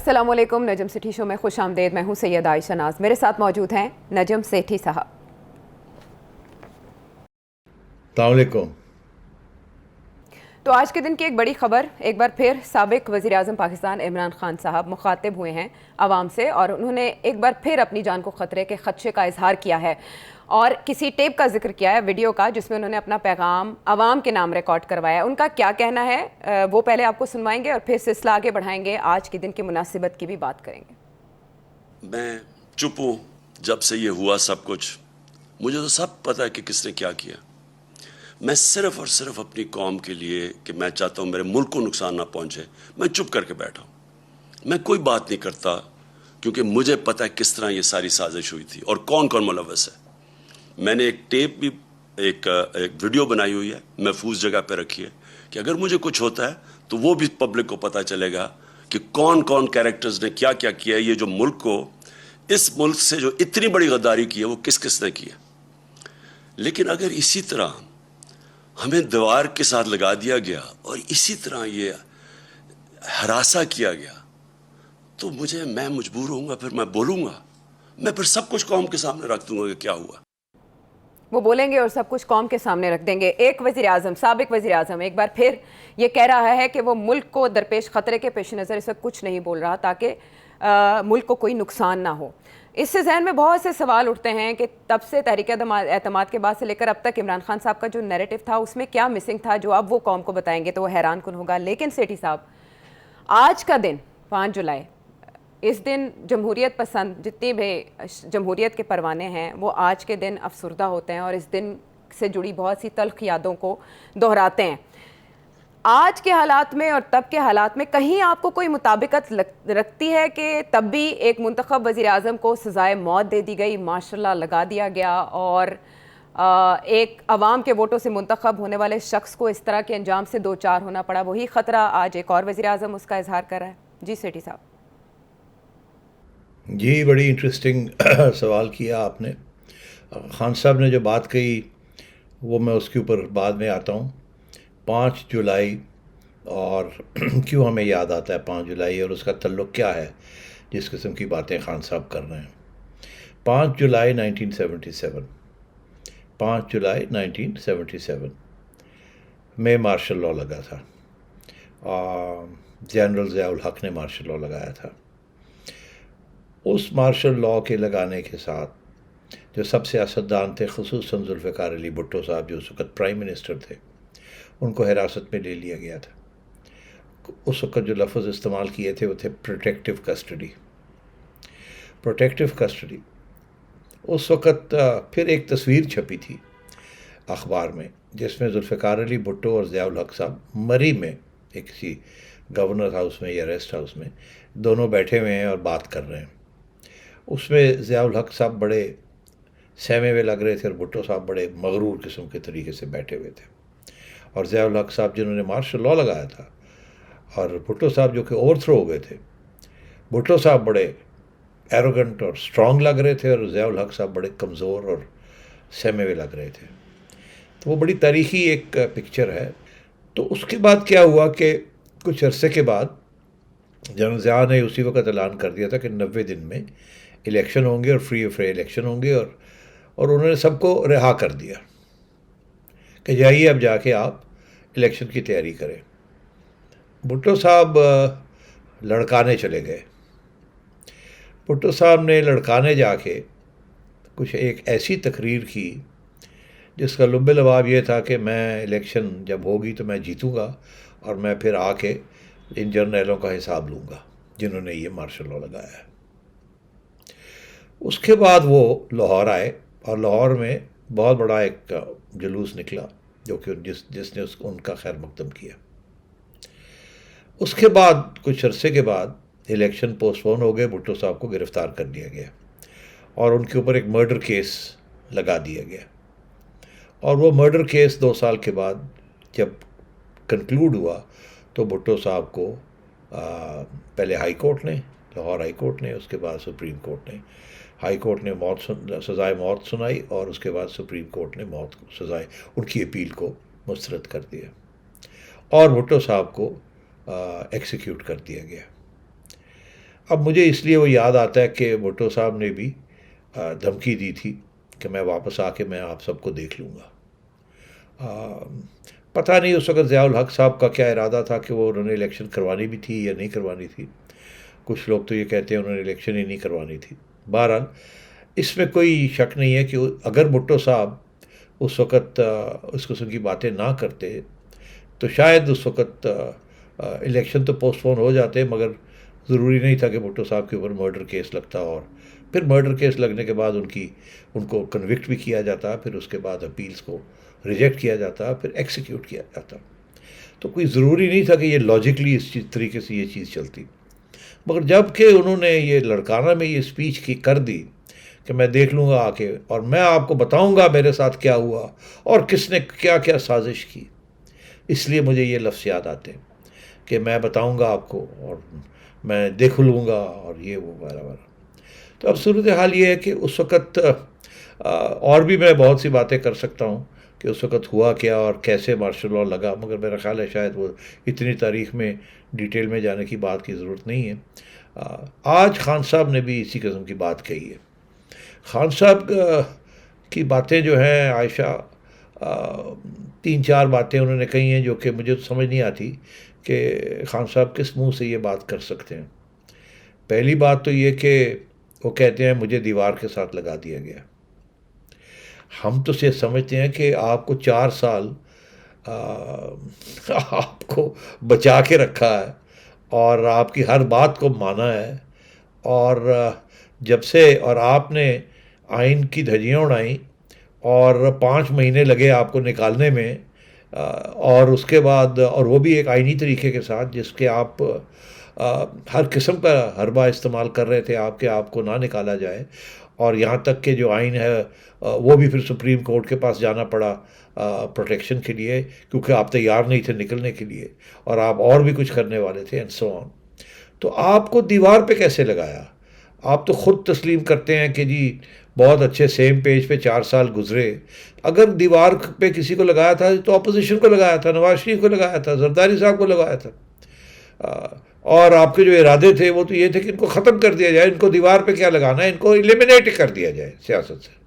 السلام علیکم، نجم سیٹھی شو میں خوش آمدید. میں ہوں سید عائشہ ناز. میرے ساتھ موجود ہیں نجم سیٹھی صاحب. السلام علیکم. تو آج کے دن کی ایک بڑی خبر، ایک بار پھر سابق وزیر اعظم پاکستان عمران خان صاحب مخاطب ہوئے ہیں عوام سے، اور انہوں نے ایک بار پھر اپنی جان کو خطرے کے خدشے کا اظہار کیا ہے اور کسی ٹیپ کا ذکر کیا ہے، ویڈیو کا، جس میں انہوں نے اپنا پیغام عوام کے نام ریکارڈ کروایا ہے. ان کا کیا کہنا ہے وہ پہلے آپ کو سنوائیں گے اور پھر سلسلہ آگے بڑھائیں گے. آج کے دن کی مناسبت کی بھی بات کریں گے. میں چپ ہوں جب سے یہ ہوا سب کچھ. مجھے تو سب پتہ ہے کہ کس نے کیا کیا. میں صرف اور صرف اپنی قوم کے لیے کہ میں چاہتا ہوں میرے ملک کو نقصان نہ پہنچے، میں چپ کر کے بیٹھا ہوں. میں کوئی بات نہیں کرتا کیونکہ مجھے پتہ ہے کس طرح یہ ساری سازش ہوئی تھی اور کون کون ملوث ہے. میں نے ایک ٹیپ بھی ایک ویڈیو بنائی ہوئی ہے، محفوظ جگہ پہ رکھی ہے کہ اگر مجھے کچھ ہوتا ہے تو وہ بھی پبلک کو پتہ چلے گا کہ کون کون کیریکٹرز نے کیا کیا کیا ہے. یہ جو ملک کو، اس ملک سے جو اتنی بڑی غداری کی ہے وہ کس کس نے کی ہے. لیکن اگر اسی طرح ہمیں دیوار کے ساتھ لگا دیا گیا اور اسی طرح یہ ہراساں کیا گیا تو میں مجبور ہوں گا، پھر میں بولوں گا. میں پھر سب کچھ قوم کے سامنے رکھ دوں گا کہ کیا ہوا. وہ بولیں گے اور سب کچھ قوم کے سامنے رکھ دیں گے. ایک وزیر اعظم، سابق وزیر اعظم، ایک بار پھر یہ کہہ رہا ہے کہ وہ ملک کو درپیش خطرے کے پیش نظر اس وقت کچھ نہیں بول رہا تاکہ ملک کو کوئی نقصان نہ ہو. اس سے ذہن میں بہت سے سوال اٹھتے ہیں کہ تب سے تحریک اعتماد کے بعد سے لے کر اب تک عمران خان صاحب کا جو نیریٹو تھا اس میں کیا مسنگ تھا جو اب وہ قوم کو بتائیں گے تو وہ حیران کن ہوگا. لیکن سیٹھی صاحب، آج کا دن 5 جولائی، اس دن جمہوریت پسند جتنی بھی جمہوریت کے پروانے ہیں وہ آج کے دن افسردہ ہوتے ہیں اور اس دن سے جڑی بہت سی تلخ یادوں کو دہراتے ہیں. آج کے حالات میں اور تب کے حالات میں کہیں آپ کو کوئی مطابقت رکھتی ہے کہ تب بھی ایک منتخب وزیر اعظم کو سزائے موت دے دی گئی، ماشاء اللہ لگا دیا گیا، اور ایک عوام کے ووٹوں سے منتخب ہونے والے شخص کو اس طرح کے انجام سے دوچار ہونا پڑا؟ وہی خطرہ آج ایک اور وزیر اعظم اس کا اظہار کر رہا ہے. جی سیٹھی صاحب. جی، بڑی انٹرسٹنگ سوال کیا آپ نے. خان صاحب نے جو بات کہی وہ میں اس کے اوپر بعد میں آتا ہوں. 5 جولائی اور کیوں ہمیں یاد آتا ہے 5 جولائی اور اس کا تعلق کیا ہے جس قسم کی باتیں خان صاحب کر رہے ہیں. 5 جولائی 1977، 5 جولائی 1977 میں مارشل لاء لگا تھا. جنرل ضیاء الحق نے مارشل لاء لگایا تھا. اس مارشل لاء کے لگانے کے ساتھ جو سب سیاستدان تھے، خصوصاً ذوالفقار علی بھٹو صاحب جو اس وقت پرائم منسٹر تھے، ان کو حراست میں لے لیا گیا تھا. اس وقت جو لفظ استعمال کیے تھے وہ تھے پروٹیکٹیو کسٹڈی. Protective custody. اس وقت پھر ایک تصویر چھپی تھی اخبار میں جس میں ذوالفقار علی بھٹو اور ضیاء الحق صاحب مری میں ایک کسی گورنر ہاؤس میں یا ریسٹ ہاؤس میں دونوں بیٹھے ہوئے ہیں اور بات کر رہے ہیں. اس میں ضیاء الحق صاحب بڑے سہمے ہوئے لگ رہے تھے اور بھٹو صاحب بڑے مغرور قسم کے طریقے سے بیٹھے ہوئے تھے. اور ضیاء الحق صاحب جنہوں نے مارشل لاء لگایا تھا اور بھٹو صاحب جو کہ اوور تھرو ہو گئے تھے، بھٹو صاحب بڑے ایروگنٹ اور اسٹرانگ لگ رہے تھے اور ضیاء الحق صاحب بڑے کمزور اور سہمے ہوئے لگ رہے تھے. تو وہ بڑی تاریخی ایک پکچر ہے. تو اس کے بعد کیا ہوا کہ کچھ عرصے کے بعد جنرل ضیاء نے اسی وقت اعلان کر دیا تھا کہ 90 دن میں الیکشن ہوں گے اور فری اور فیئر الیکشن ہوں گے، اور انہوں نے سب کو رہا کر دیا کہ جائیے اب جا کے آپ الیکشن کی تیاری کریں. بھٹو صاحب لڑکانے چلے گئے. بھٹو صاحب نے لڑکانے جا کے کچھ ایک ایسی تقریر کی جس کا لب لباب یہ تھا کہ میں الیکشن جب ہوگی تو میں جیتوں گا اور میں پھر آ کے ان جرنیلوں کا حساب لوں گا جنہوں نے یہ مارشل لاء لگایا ہے. اس کے بعد وہ لاہور آئے اور لاہور میں بہت بڑا ایک جلوس نکلا جو کہ جس نے ان کا خیر مقدم کیا. اس کے بعد کچھ عرصے کے بعد الیکشن پوسٹ پون ہو گئے. بھٹو صاحب کو گرفتار کر لیا گیا اور ان کے اوپر ایک مرڈر کیس لگا دیا گیا. اور وہ مرڈر کیس 2 سال کے بعد جب کنکلوڈ ہوا تو بھٹو صاحب کو پہلے ہائی کورٹ نے، لاہور ہائی کورٹ نے، اس کے بعد سپریم کورٹ نے، ہائی کورٹ نے سزائے موت سنائی اور اس کے بعد سپریم کورٹ نے سزائے ان کی اپیل کو مسترد کر دیا اور بھٹو صاحب کو ایکسیکیوٹ کر دیا گیا. اب مجھے اس لیے وہ یاد آتا ہے کہ بھٹو صاحب نے بھی دھمکی دی تھی کہ میں واپس آ کے میں آپ سب کو دیکھ لوں گا. پتہ نہیں اس وقت ضیاء الحق صاحب کا کیا ارادہ تھا کہ وہ انہوں نے الیکشن کروانی بھی تھی یا نہیں کروانی تھی. کچھ لوگ تو یہ کہتے ہیں انہوں نے الیکشن ہی نہیں کروانی تھی. بہرحال اس میں کوئی شک نہیں ہے کہ اگر بھٹو صاحب اس وقت اس قسم کی باتیں نہ کرتے تو شاید اس وقت الیکشن تو پوسٹ پون ہو جاتے، مگر ضروری نہیں تھا کہ بھٹو صاحب کے اوپر مرڈر کیس لگتا، اور پھر مرڈر کیس لگنے کے بعد ان کو کنوکٹ بھی کیا جاتا، پھر اس کے بعد اپیلز کو ریجیکٹ کیا جاتا، پھر ایکسیکیوٹ کیا جاتا. تو کوئی ضروری نہیں تھا کہ یہ لاجکلی اس طریقے سے یہ چیز چلتی. مگر جب کہ انہوں نے یہ لڑکانہ میں یہ اسپیچ کر دی کہ میں دیکھ لوں گا آ کے اور میں آپ کو بتاؤں گا میرے ساتھ کیا ہوا اور کس نے کیا کیا سازش کی، اس لیے مجھے یہ لفظ یاد آتے ہیں کہ میں بتاؤں گا آپ کو اور میں دیکھ لوں گا اور یہ وہ وغیرہ وغیرہ. تو اب صورتحال یہ ہے کہ اس وقت اور بھی میں بہت سی باتیں کر سکتا ہوں کہ اس وقت ہوا کیا اور کیسے مارشل لاء لگا، مگر میرا خیال ہے شاید وہ اتنی تاریخ میں ڈیٹیل میں جانے کی بات کی ضرورت نہیں ہے. آج خان صاحب نے بھی اسی قسم کی بات کہی ہے. خان صاحب کی باتیں جو ہیں عائشہ 3-4 باتیں انہوں نے کہی ہیں جو کہ مجھے تو سمجھ نہیں آتی کہ خان صاحب کس منہ سے یہ بات کر سکتے ہیں. پہلی بات تو یہ کہ وہ کہتے ہیں مجھے دیوار کے ساتھ لگا دیا گیا. ہم تو یہ سمجھتے ہیں کہ آپ کو 4 سال آپ کو بچا کے رکھا ہے اور آپ کی ہر بات کو مانا ہے، اور جب سے اور آپ نے آئین کی دھجیاں اڑائیں اور 5 مہینے لگے آپ کو نکالنے میں، اور اس کے بعد اور وہ بھی ایک آئینی طریقے کے ساتھ جس کے آپ ہر قسم کا حربہ استعمال کر رہے تھے آپ کو نہ نکالا جائے، اور یہاں تک کہ جو آئین ہے وہ بھی پھر سپریم کورٹ کے پاس جانا پڑا پروٹیکشن کے لیے، کیونکہ آپ تیار نہیں تھے نکلنے کے لیے اور آپ اور بھی کچھ کرنے والے تھے اینڈ سو آن. تو آپ کو دیوار پہ کیسے لگایا؟ آپ تو خود تسلیم کرتے ہیں کہ جی بہت اچھے سیم پیج پہ 4 سال گزرے. اگر دیوار پہ کسی کو لگایا تھا تو اپوزیشن کو لگایا تھا، نواز شریف کو لگایا تھا، زرداری صاحب کو لگایا تھا، اور آپ کے جو ارادے تھے وہ تو یہ تھے کہ ان کو ختم کر دیا جائے. ان کو دیوار پہ کیا لگانا ہے، ان کو ایلیمینیٹ کر دیا جائے سیاست سے،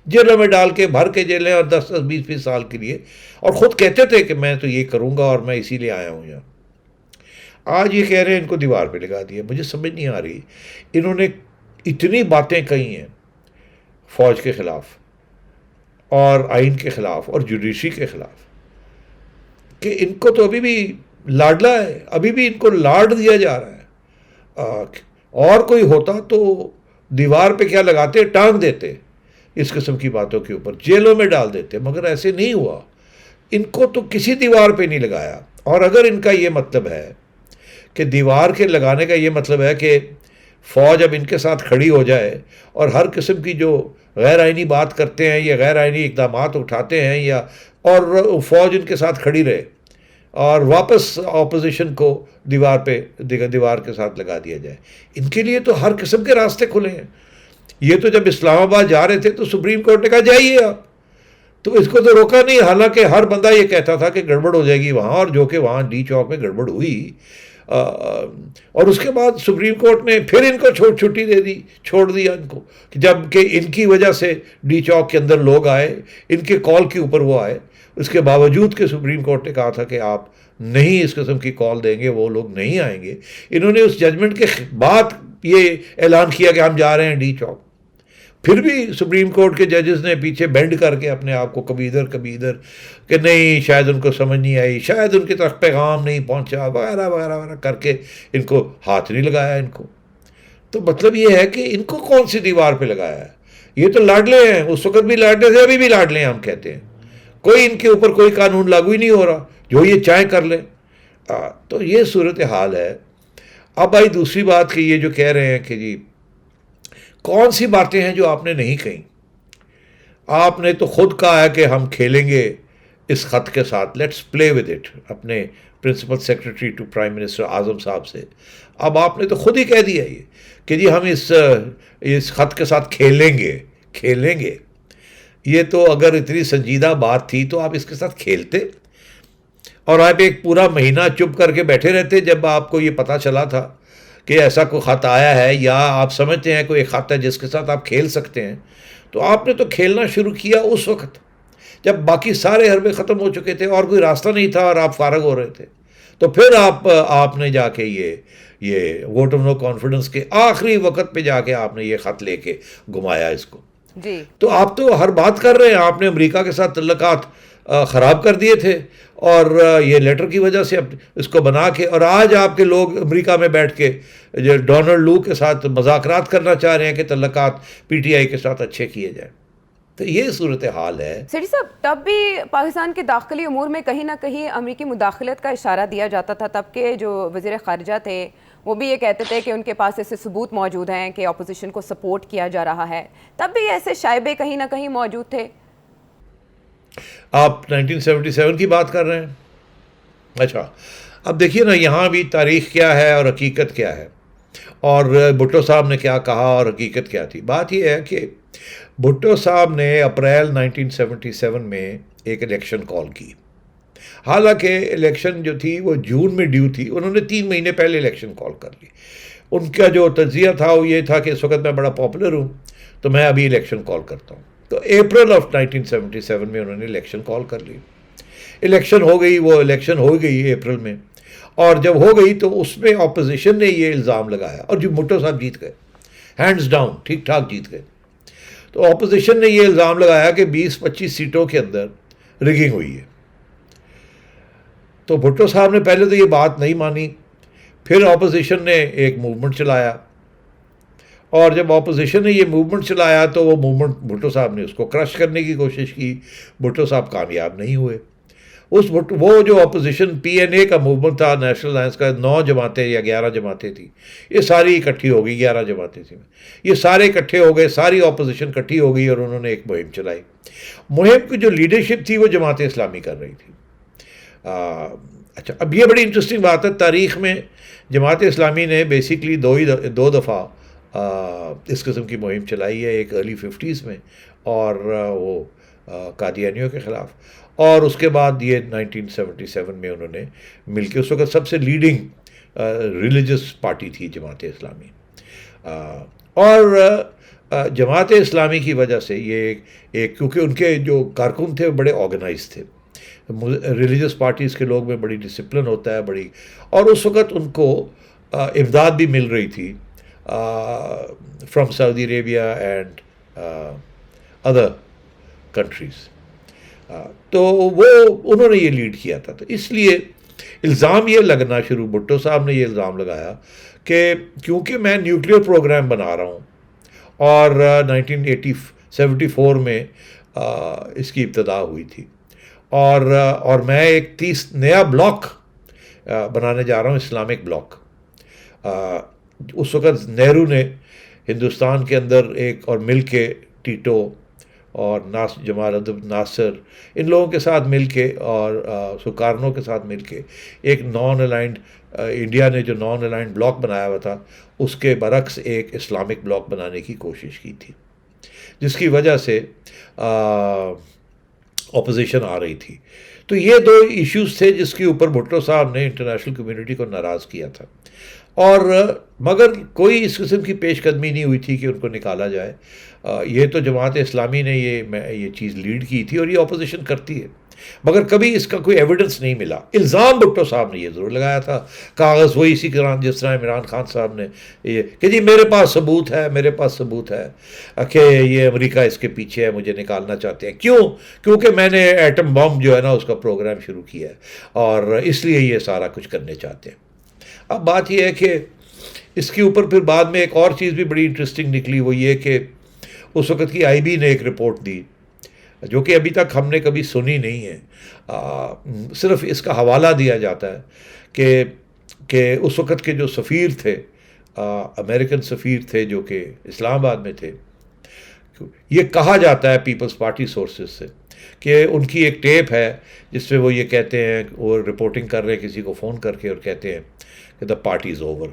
جیلوں میں ڈال کے بھر کے جیلیں اور 10-10 20-20 سال کے لیے. اور خود کہتے تھے کہ میں تو یہ کروں گا اور میں اسی لیے آیا ہوں یہاں. آج یہ کہہ رہے ہیں ان کو دیوار پہ لگا دیا. مجھے سمجھ نہیں آ رہی، انہوں نے اتنی باتیں کہی ہیں فوج کے خلاف اور آئین کے خلاف اور جوڈیشری کے خلاف کہ ان کو تو ابھی بھی لاڈلا ہے، ابھی بھی ان کو لاڈ دیا جا رہا ہے. اور کوئی ہوتا تو دیوار پہ کیا لگاتے، ٹانگ دیتے اس قسم کی باتوں کے اوپر، جیلوں میں ڈال دیتے، مگر ایسے نہیں ہوا. ان کو تو کسی دیوار پہ نہیں لگایا. اور اگر ان کا یہ مطلب ہے کہ دیوار کے لگانے کا یہ مطلب ہے کہ فوج اب ان کے ساتھ کھڑی ہو جائے اور ہر قسم کی جو غیر آئینی بات کرتے ہیں یا غیر آئینی اقدامات اٹھاتے ہیں یا اور فوج ان کے ساتھ کھڑی رہے اور واپس اپوزیشن کو دیوار کے ساتھ لگا دیا جائے، ان کے لیے تو ہر قسم کے راستے کھلے ہیں. یہ تو جب اسلام آباد جا رہے تھے تو سپریم کورٹ نے کہا جائیے آپ، تو اس کو تو روکا نہیں، حالانکہ ہر بندہ یہ کہتا تھا کہ گڑبڑ ہو جائے گی وہاں، اور جو کہ وہاں ڈی چوک میں گڑبڑ ہوئی. اور اس کے بعد سپریم کورٹ نے پھر ان کو چھٹی دے دی، چھوڑ دیا ان کو، جب کہ ان کی وجہ سے ڈی چوک کے اندر لوگ آئے، ان کے کال کے اوپر وہ آئے. اس کے باوجود کہ سپریم کورٹ نے کہا تھا کہ آپ نہیں اس قسم کی کال دیں گے، وہ لوگ نہیں آئیں گے، انہوں نے اس ججمنٹ کے بعد یہ اعلان کیا کہ ہم جا رہے ہیں ڈی چوک. پھر بھی سپریم کورٹ کے ججز نے پیچھے بینڈ کر کے اپنے آپ کو کبھی ادھر کہ نہیں شاید ان کو سمجھ نہیں آئی، شاید ان کی طرف پیغام نہیں پہنچا وغیرہ وغیرہ وغیرہ کر کے ان کو ہاتھ نہیں لگایا ان کو. تو مطلب یہ ہے کہ ان کو کون سی دیوار پہ لگایا ہے؟ یہ تو لاڈلے ہیں، اس وقت بھی لاڈلے تھے، ابھی بھی لاڈلے ہیں. ہم کہتے ہیں کوئی ان کے اوپر کوئی قانون لاگو ہی نہیں ہو رہا، جو یہ چاہیں کر لیں. تو یہ صورتحال ہے. اب آئی دوسری بات کہ یہ جو کہہ رہے ہیں کہ جی کون سی باتیں ہیں جو آپ نے نہیں کہیں. آپ نے تو خود کہا ہے کہ ہم کھیلیں گے اس خط کے ساتھ، لیٹس پلے ود اٹ، اپنے principal secretary to prime minister اعظم صاحب سے. اب آپ نے تو خود ہی کہہ دیا یہ کہ جی ہم اس خط کے ساتھ کھیلیں گے. یہ تو اگر اتنی سنجیدہ بات تھی تو آپ اس کے ساتھ کھیلتے، اور آپ ایک پورا مہینہ چپ کر کے بیٹھے رہتے جب آپ کو یہ پتہ چلا تھا کہ ایسا کوئی خط آیا ہے یا آپ سمجھتے ہیں کوئی خط ہے جس کے ساتھ آپ کھیل سکتے ہیں، تو آپ نے تو کھیلنا شروع کیا اس وقت جب باقی سارے حربے ختم ہو چکے تھے اور کوئی راستہ نہیں تھا اور آپ فارغ ہو رہے تھے. تو پھر آپ نے جا کے یہ ووٹ آف نو کانفیڈنس کے آخری وقت پہ جا کے آپ نے یہ خط لے کے گھمایا اس کو. جی تو آپ تو ہر بات کر رہے ہیں، آپ نے امریکہ کے ساتھ تعلقات خراب کر دیے تھے اور یہ لیٹر کی وجہ سے اس کو بنا کے، اور آج آپ کے لوگ امریکہ میں بیٹھ کے جو ڈونلڈ لو کے ساتھ مذاکرات کرنا چاہ رہے ہیں کہ تعلقات پی ٹی آئی کے ساتھ اچھے کیے جائیں. تو یہ صورتحال ہے. سیٹھی صاحب، تب بھی پاکستان کے داخلی امور میں کہیں نہ کہیں امریکی مداخلت کا اشارہ دیا جاتا تھا. تب کے جو وزیر خارجہ تھے وہ بھی یہ کہتے تھے کہ ان کے پاس ایسے ثبوت موجود ہیں کہ اپوزیشن کو سپورٹ کیا جا رہا ہے. تب بھی ایسے شائبے کہیں نہ کہیں موجود تھے. آپ 1977 کی بات کر رہے ہیں؟ اچھا، اب دیکھیے نا، یہاں بھی تاریخ کیا ہے اور حقیقت کیا ہے، اور بھٹو صاحب نے کیا کہا اور حقیقت کیا تھی. بات یہ ہے کہ بھٹو صاحب نے اپریل 1977 میں ایک الیکشن کال کی. حالانکہ الیکشن جو تھی وہ جون میں ڈیو تھی، انہوں نے 3 مہینے پہلے الیکشن کال کر لی. ان کا جو تجزیہ تھا وہ یہ تھا کہ اس وقت میں بڑا پاپولر ہوں تو میں ابھی الیکشن کال کرتا ہوں. تو اپریل آف 1977 میں انہوں نے الیکشن کال کر لی. الیکشن ہو گئی، وہ الیکشن ہو گئی اپریل میں، اور جب ہو گئی تو اس میں اپوزیشن نے یہ الزام لگایا، اور جو بھٹو صاحب جیت گئے، ہینڈز ڈاؤن، ٹھیک ٹھاک جیت گئے. تو اپوزیشن نے یہ الزام لگایا کہ 20-25 سیٹوں کے اندر ریگنگ ہوئی ہے. تو بھٹو صاحب نے پہلے تو یہ بات نہیں مانی، پھر اپوزیشن نے ایک موومنٹ چلایا، اور جب اپوزیشن نے یہ موومنٹ چلایا تو وہ موومنٹ بھٹو صاحب نے اس کو کرش کرنے کی کوشش کی. بھٹو صاحب کامیاب نہیں ہوئے. وہ جو اپوزیشن پی این اے کا موومنٹ تھا، نیشنل الائنس کا، 9 جماعتیں یا 11 جماعتیں تھیں، یہ ساری اکٹھی ہو گئی، 11 جماعتیں تھیں، یہ سارے اکٹھے ہو گئے، ساری اپوزیشن اکٹھی ہو گئی اور انہوں نے ایک مہم چلائی. مہم کی جو لیڈرشپ تھی وہ جماعت اسلامی کر رہی تھی. اچھا، اب یہ بڑی انٹرسٹنگ بات ہے، تاریخ میں جماعت اسلامی نے بیسکلی 2 دفعہ اس قسم کی مہم چلائی ہے. ایک ارلی 50s میں، اور وہ قادیانیوں کے خلاف، اور اس کے بعد یہ 1977 میں انہوں نے مل کے، اس وقت سب سے لیڈنگ ریلیجس پارٹی تھی جماعت اسلامی. اور جماعت اسلامی کی وجہ سے یہ کیونکہ ان کے جو کارکن تھے وہ بڑے آرگنائز تھے، ریلیجس پارٹیز کے لوگ میں بڑی ڈسپلن ہوتا ہے بڑی، اور اس وقت ان کو امداد بھی مل رہی تھی from Saudi Arabia and other countries. تو وہ انہوں نے یہ لیڈ کیا تھا. تو اس لیے الزام یہ لگنا شروع، بھٹو صاحب نے یہ الزام لگایا کہ کیونکہ میں نیوکلیئر پروگرام بنا رہا ہوں، اور 1974 میں اس کی ابتدا ہوئی تھی، اور میں ایک نیا بلاک بنانے جا رہا ہوں، اسلامک بلاک. اس وقت نہرو نے ہندوستان کے اندر ایک، اور مل کے ٹیٹو اور جمال عبد ناصر، ان لوگوں کے ساتھ مل کے، اور سکارنو کے ساتھ مل کے ایک نان الائنڈ، انڈیا نے جو نان الائنڈ بلاک بنایا ہوا تھا اس کے برعکس ایک اسلامک بلاک بنانے کی کوشش کی تھی، جس کی وجہ سے اپوزیشن آ رہی تھی. تو یہ 2 ایشوز تھے جس کے اوپر بھٹو صاحب نے انٹرنیشنل کمیونٹی کو ناراض کیا تھا، اور مگر کوئی اس قسم کی پیش قدمی نہیں ہوئی تھی کہ ان کو نکالا جائے. یہ تو جماعت اسلامی نے یہ چیز لیڈ کی تھی، اور یہ اپوزیشن کرتی ہے، مگر کبھی اس کا کوئی ایویڈنس نہیں ملا. الزام بھٹو صاحب نے یہ ضرور لگایا تھا، کاغذ وہی اسی طرح جس طرح عمران خان صاحب نے یہ کہ جی میرے پاس ثبوت ہے، میرے پاس ثبوت ہے کہ یہ امریکہ اس کے پیچھے ہے، مجھے نکالنا چاہتے ہیں. کیونکہ میں نے ایٹم بم جو ہے نا اس کا پروگرام شروع کیا ہے، اور اس لیے یہ سارا کچھ کرنے چاہتے ہیں. اب بات یہ ہے کہ اس کے اوپر پھر بعد میں ایک اور چیز بھی بڑی انٹرسٹنگ نکلی، وہ یہ کہ اس وقت کی آئی بی نے ایک رپورٹ دی جو کہ ابھی تک ہم نے کبھی سنی نہیں ہے. صرف اس کا حوالہ دیا جاتا ہے کہ اس وقت کے جو سفیر تھے، امریکن سفیر تھے جو کہ اسلام آباد میں تھے، یہ کہا جاتا ہے پیپلز پارٹی سورسز سے کہ ان کی ایک ٹیپ ہے جس میں وہ یہ کہتے ہیں، وہ رپورٹنگ کر رہے ہیں کسی کو فون کر کے، اور کہتے ہیں کہ دا پارٹی از اوور.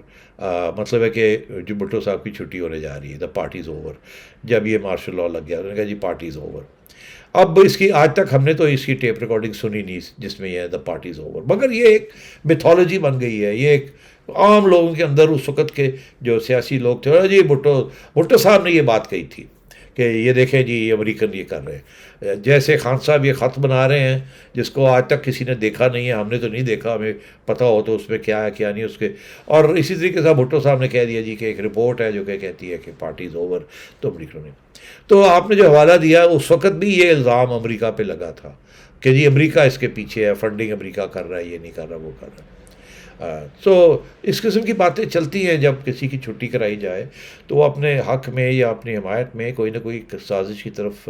مطلب ہے کہ جو بھٹو صاحب کی چھٹی ہونے جا رہی ہے، دا پارٹی از اوور. جب یہ مارشل لاء لگ گیا انہوں نے کہا جی پارٹی از اوور. اب اس کی آج تک ہم نے تو اس کی ٹیپ ریکارڈنگ سنی نہیں جس میں یہ ہے دا پارٹی از اوور، مگر یہ ایک میتھولوجی بن گئی ہے، یہ ایک عام لوگوں کے اندر اس وقت کے جو سیاسی لوگ تھے، جی بھٹو صاحب نے یہ بات کہی تھی کہ یہ دیکھیں جی یہ امریکن یہ کر رہے ہیں، جیسے خان صاحب یہ خط بنا رہے ہیں جس کو آج تک کسی نے دیکھا نہیں ہے، ہم نے تو نہیں دیکھا، ہمیں پتہ ہو تو اس میں کیا ہے کیا نہیں اس کے. اور اسی طریقے سے بھٹو صاحب نے کہہ دیا جی کہ ایک رپورٹ ہے جو کہ کہتی ہے کہ پارٹی از اوور. تو امریکہ نے، تو آپ نے جو حوالہ دیا اس وقت بھی یہ الزام امریکہ پہ لگا تھا کہ جی امریکہ اس کے پیچھے ہے، فنڈنگ امریکہ کر رہا ہے، یہ نہیں کر رہا وہ کر رہا ہے. تو اس قسم کی باتیں چلتی ہیں. جب کسی کی چھٹی کرائی جائے تو وہ اپنے حق میں یا اپنی حمایت میں کوئی نہ کوئی سازش کی طرف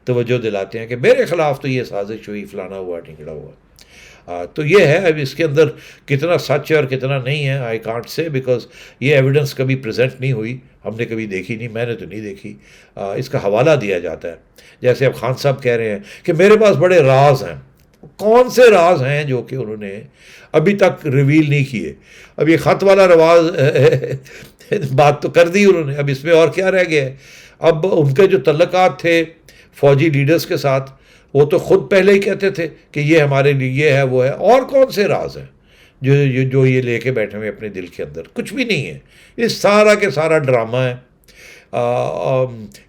توجہ دلاتے ہیں کہ میرے خلاف تو یہ سازش ہوئی، فلانا ہوا، ٹھکڑا ہوا. تو یہ ہے. اب اس کے اندر کتنا سچ ہے اور کتنا نہیں ہے آئی کانٹ سے، بیکاز یہ ایویڈنس کبھی پریزنٹ نہیں ہوئی، ہم نے کبھی دیکھی نہیں، میں نے تو نہیں دیکھی. اس کا حوالہ دیا جاتا ہے. جیسے اب خان صاحب کہہ رہے ہیں کہ میرے پاس بڑے راز ہیں. کون سے راز ہیں جو کہ انہوں نے ابھی تک ریویل نہیں کیے؟ اب یہ خط والا رواز بات تو کر دی انہوں نے، اب اس میں اور کیا رہ گیا ہے؟ اب ان کے جو تعلقات تھے فوجی لیڈرز کے ساتھ، وہ تو خود پہلے ہی کہتے تھے کہ یہ ہمارے لیے یہ ہے وہ ہے. اور کون سے راز ہیں جو یہ لے کے بیٹھے ہوئے اپنے دل کے اندر؟ کچھ بھی نہیں ہے. یہ سارا کے سارا ڈرامہ ہے.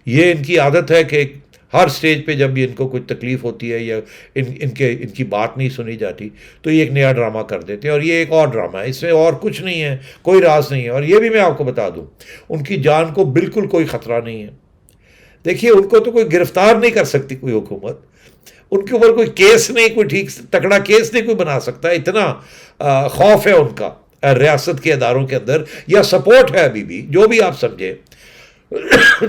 یہ ان کی عادت ہے کہ ہر سٹیج پہ جب بھی ان کو کوئی تکلیف ہوتی ہے یا ان کی بات نہیں سنی جاتی تو یہ ایک نیا ڈرامہ کر دیتے ہیں. اور یہ ایک اور ڈرامہ ہے، اس میں اور کچھ نہیں ہے، کوئی راز نہیں ہے. اور یہ بھی میں آپ کو بتا دوں، ان کی جان کو بالکل کوئی خطرہ نہیں ہے. دیکھیے ان کو تو کوئی گرفتار نہیں کر سکتی کوئی حکومت، ان کے اوپر کوئی کیس نہیں، کوئی ٹھیک تکڑا کیس نہیں کوئی بنا سکتا. اتنا خوف ہے ان کا ریاست کے اداروں کے اندر، یا سپورٹ ہے ابھی بھی، جو بھی آپ سمجھے.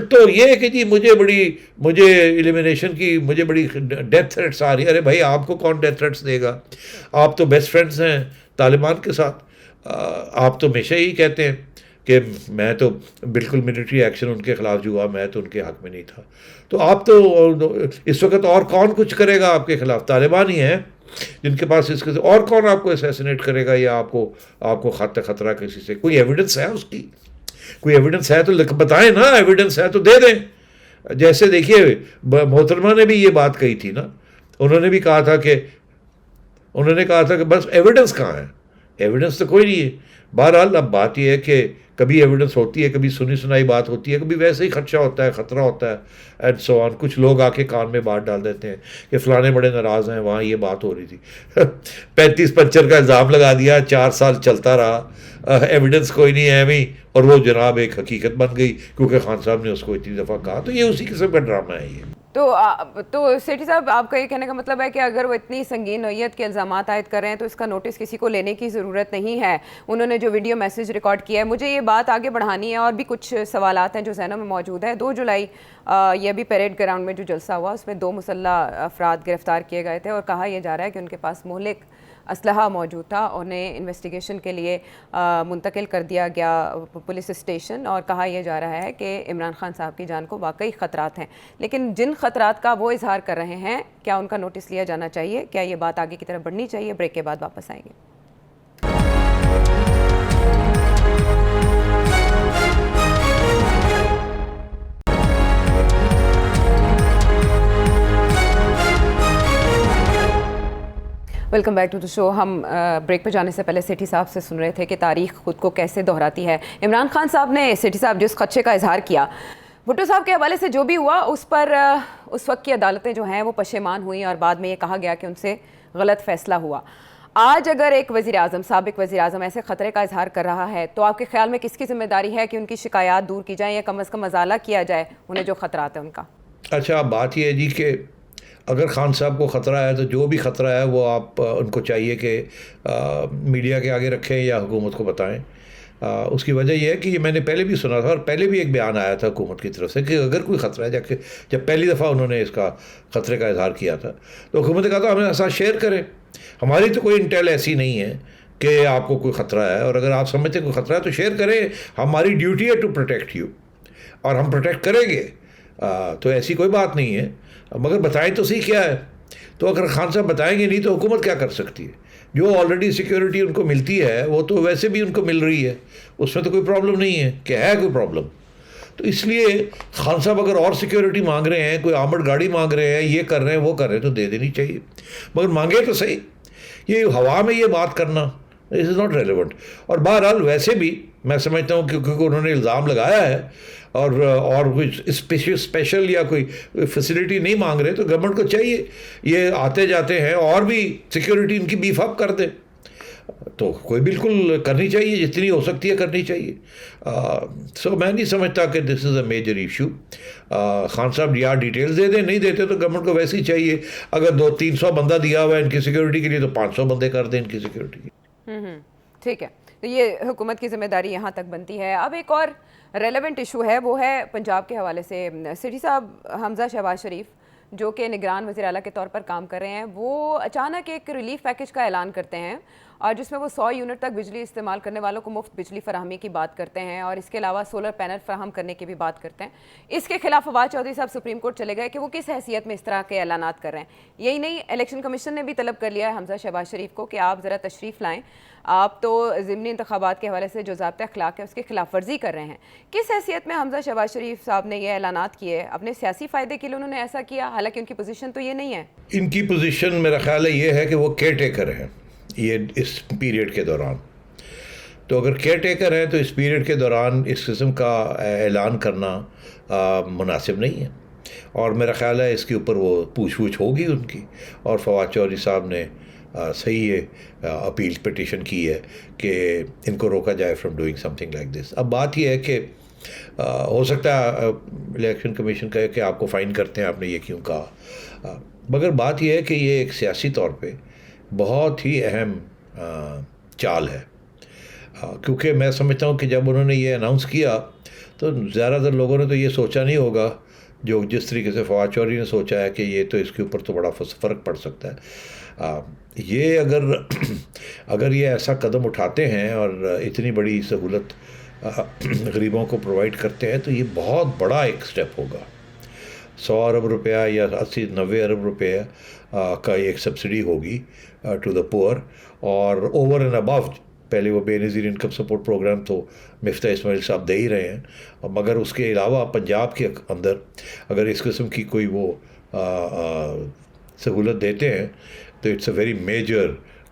تو یہ کہ جی مجھے ایلیمینیشن کی مجھے بڑی ڈیتھ تھریٹس آ رہی ہے. ارے بھائی آپ کو کون ڈیتھ تھریٹس دے گا؟ آپ تو بیسٹ فرینڈس ہیں طالبان کے ساتھ. آپ تو ہمیشہ ہی کہتے ہیں کہ میں تو بالکل ملٹری ایکشن ان کے خلاف جو ہوا میں تو ان کے حق میں نہیں تھا. تو آپ تو اس وقت اور کون کچھ کرے گا آپ کے خلاف؟ طالبان ہی ہیں جن کے پاس اس کے اور کون آپ کو اسیسینیٹ کرے گا یا آپ کو خطرہ کسی سے؟ کوئی ایویڈنس ہے اس کی؟ کوئی ایویڈنس ہے تو بتائیں نا، ایویڈنس ہے تو دے دیں. جیسے دیکھیے محترمہ نے بھی یہ بات کہی تھی نا، انہوں نے کہا تھا کہ بس ایویڈنس کہاں ہے؟ ایویڈنس تو کوئی نہیں ہے. بہرحال اب بات یہ ہے کہ کبھی ایویڈنس ہوتی ہے، کبھی سنی سنائی بات ہوتی ہے، کبھی ویسے ہی خدشہ ہوتا ہے، خطرہ ہوتا ہے اینڈ سو آن. کچھ لوگ آ کے کان میں بات ڈال دیتے ہیں کہ فلانے بڑے ناراض ہیں، وہاں یہ بات ہو رہی تھی. 35 پنچر کا الزام لگا دیا، 4 سال چلتا رہا، ایویڈنس کوئی نہیں ہے ابھی، اور وہ جناب ایک حقیقت بن گئی کیونکہ خان صاحب نے اس کو اتنی دفعہ کہا. تو یہ اسی قسم کا ڈرامہ ہے یہ. تو سیٹھی صاحب آپ کا یہ کہنے کا مطلب ہے کہ اگر وہ اتنی سنگین نوعیت کے الزامات عائد کر رہے ہیں تو اس کا نوٹس کسی کو لینے کی ضرورت نہیں ہے. انہوں نے جو ویڈیو میسج ریکارڈ کیا ہے، مجھے یہ بات آگے بڑھانی ہے اور بھی کچھ سوالات ہیں جو ذہنوں میں موجود ہیں. 2 جولائی یہ بھی پیریڈ گراؤنڈ میں جو جلسہ ہوا اس میں 2 مسلح افراد گرفتار کیے گئے تھے اور کہا یہ جا رہا ہے کہ ان کے پاس مہلک اسلحہ موجود تھا. انہیں انویسٹیگیشن کے لیے منتقل کر دیا گیا پولیس اسٹیشن اور کہا یہ جا رہا ہے کہ عمران خان صاحب کی جان کو واقعی خطرات ہیں. لیکن جن خطرات کا وہ اظہار کر رہے ہیں، کیا ان کا نوٹس لیا جانا چاہیے؟ کیا یہ بات آگے کی طرف بڑھنی چاہیے؟ بریک کے بعد واپس آئیں گے. ویلکم بیک ٹو دا شو. ہم بریک پہ جانے سے پہلے سیٹھی صاحب سے سن رہے تھے کہ تاریخ خود کو کیسے دہراتی ہے. عمران خان صاحب نے، سیٹھی صاحب، جس خدشے کا اظہار کیا بھٹو صاحب کے حوالے سے جو بھی ہوا اس پر اس وقت کی عدالتیں جو ہیں وہ پشیمان ہوئیں اور بعد میں یہ کہا گیا کہ ان سے غلط فیصلہ ہوا. آج اگر ایک وزیر اعظم، سابق وزیر اعظم ایسے خطرے کا اظہار کر رہا ہے تو آپ کے خیال میں کس کی ذمہ داری ہے کہ ان کی شکایات دور کی جائیں یا کم از کم ازالہ کیا جائے انہیں جو خطرات ہیں ان کا؟ اچھا، بات یہ ہے جی کہ اگر خان صاحب کو خطرہ ہے تو جو بھی خطرہ ہے وہ آپ ان کو چاہیے کہ میڈیا کے آگے رکھیں یا حکومت کو بتائیں. اس کی وجہ یہ ہے کہ یہ میں نے پہلے بھی سنا تھا اور پہلے بھی ایک بیان آیا تھا حکومت کی طرف سے کہ اگر کوئی خطرہ ہے، جب پہلی دفعہ انہوں نے اس کا خطرے کا اظہار کیا تھا تو حکومت نے کہا تھا ہمیں ساتھ شیئر کریں. ہماری تو کوئی انٹیل ایسی نہیں ہے کہ آپ کو کوئی خطرہ ہے، اور اگر آپ سمجھتے ہیں کوئی خطرہ ہے تو شیئر کریں. ہماری ڈیوٹی ہے ٹو پروٹیکٹ یو اور ہم پروٹیکٹ کریں گے. تو ایسی کوئی بات نہیں ہے، مگر بتائیں تو صحیح کیا ہے. تو اگر خان صاحب بتائیں گے نہیں تو حکومت کیا کر سکتی ہے؟ جو آلریڈی سیکیورٹی ان کو ملتی ہے وہ تو ویسے بھی ان کو مل رہی ہے، اس میں تو کوئی پرابلم نہیں ہے کہ ہے کوئی پرابلم. تو اس لیے خان صاحب اگر اور سیکیورٹی مانگ رہے ہیں، کوئی آرمڈ گاڑی مانگ رہے ہیں، یہ کر رہے ہیں وہ کر رہے ہیں تو دے دینی چاہیے، مگر مانگے تو صحیح. یہ ہوا میں یہ بات کرنا دس از ناٹ ریلیونٹ. اور بہرحال ویسے بھی میں سمجھتا ہوں کہ کیونکہ انہوں نے الزام لگایا ہے اور کوئی اسپیشل یا کوئی فیسلٹی نہیں مانگ رہے، تو گورنمنٹ کو چاہیے یہ آتے جاتے ہیں اور بھی سیکیورٹی ان کی بیف اپ کر دے. تو کوئی بالکل کرنی چاہیے، جتنی ہو سکتی ہے کرنی چاہیے. سو میں نہیں سمجھتا کہ دس از اے میجر ایشو. خان صاحب یا ڈیٹیلز دے دیں، نہیں دیتے تو گورنمنٹ کو ویسے ہی چاہیے، اگر 200-300 بندہ دیا ہوا ہے ان کی سیکیورٹی کے لیے تو 500 بندے کر دیں ان کی سیکیورٹی کی. ٹھیک ہے، تو یہ حکومت کی ذمہ داری یہاں تک بنتی ہے. اب ایک اور ریلیونٹ ایشو ہے، وہ ہے پنجاب کے حوالے سے. سٹی صاحب، حمزہ شہباز شریف جو کہ نگران وزیر اعلیٰ کے طور پر کام کر رہے ہیں، وہ اچانک ایک ریلیف پیکج کا اعلان کرتے ہیں، اور جس میں وہ 100 یونٹ تک بجلی استعمال کرنے والوں کو مفت بجلی فراہمی کی بات کرتے ہیں، اور اس کے علاوہ سولر پینل فراہم کرنے کی بھی بات کرتے ہیں. اس کے خلاف فواد چودھری صاحب سپریم کورٹ چلے گئے کہ وہ کس حیثیت میں اس طرح کے اعلانات کر رہے ہیں. یہی نہیں، الیکشن کمیشن نے بھی طلب کر لیا ہے حمزہ شہباز شریف کو کہ آپ ذرا تشریف لائیں، آپ تو ضمنی انتخابات کے حوالے سے جو ضابطۂ اخلاق ہے اس کی خلاف ورزی کر رہے ہیں. کس حیثیت میں حمزہ شہباز شریف صاحب نے یہ اعلانات کیے؟ اپنے سیاسی فائدے کے لیے انہوں نے ایسا کیا، حالانکہ ان کی پوزیشن تو یہ نہیں ہے. ان کی پوزیشن میرا خیال ہے یہ ہے کہ وہ کیئر ٹیکر ہیں یہ اس پیریڈ کے دوران. تو اگر کیئر ٹیکر ہیں تو اس پیریڈ کے دوران اس قسم کا اعلان کرنا مناسب نہیں ہے، اور میرا خیال ہے اس کے اوپر وہ پوچھ وچھ ہوگی ان کی. اور فواد چودھری صاحب نے صحیح اپیل پٹیشن کی ہے کہ ان کو روکا جائے from doing some thing like this. اب بات یہ ہے کہ ہو سکتا ہے الیکشن کمیشن کہے کہ آپ کو فائن کرتے ہیں، آپ نے یہ کیوں کہا، مگر بات یہ ہے کہ یہ ایک سیاسی طور پہ بہت ہی اہم چال ہے. کیونکہ میں سمجھتا ہوں کہ جب انہوں نے یہ اناؤنس کیا تو زیادہ تر لوگوں نے تو یہ سوچا نہیں ہوگا جو جس طریقے سے فواد چودھری نے سوچا ہے کہ یہ تو اس کے اوپر تو بڑا فرق پڑ سکتا ہے. یہ اگر یہ ایسا قدم اٹھاتے ہیں اور اتنی بڑی سہولت غریبوں کو پرووائڈ کرتے ہیں تو یہ بہت بڑا ایک سٹیپ ہوگا. 100 ارب روپیہ یا 80-90 ارب روپیہ کا ایک سبسڈی ہوگی ٹو دا پور، اور اوور اینڈ ابو. پہلے وہ بے نظیر انکم سپورٹ پروگرام تو مفتاح اسماعیل صاحب دے ہی رہے ہیں، مگر اس کے علاوہ پنجاب کے اندر اگر اس قسم کی کوئی وہ سہولت دیتے ہیں تو اٹس اے ویری میجر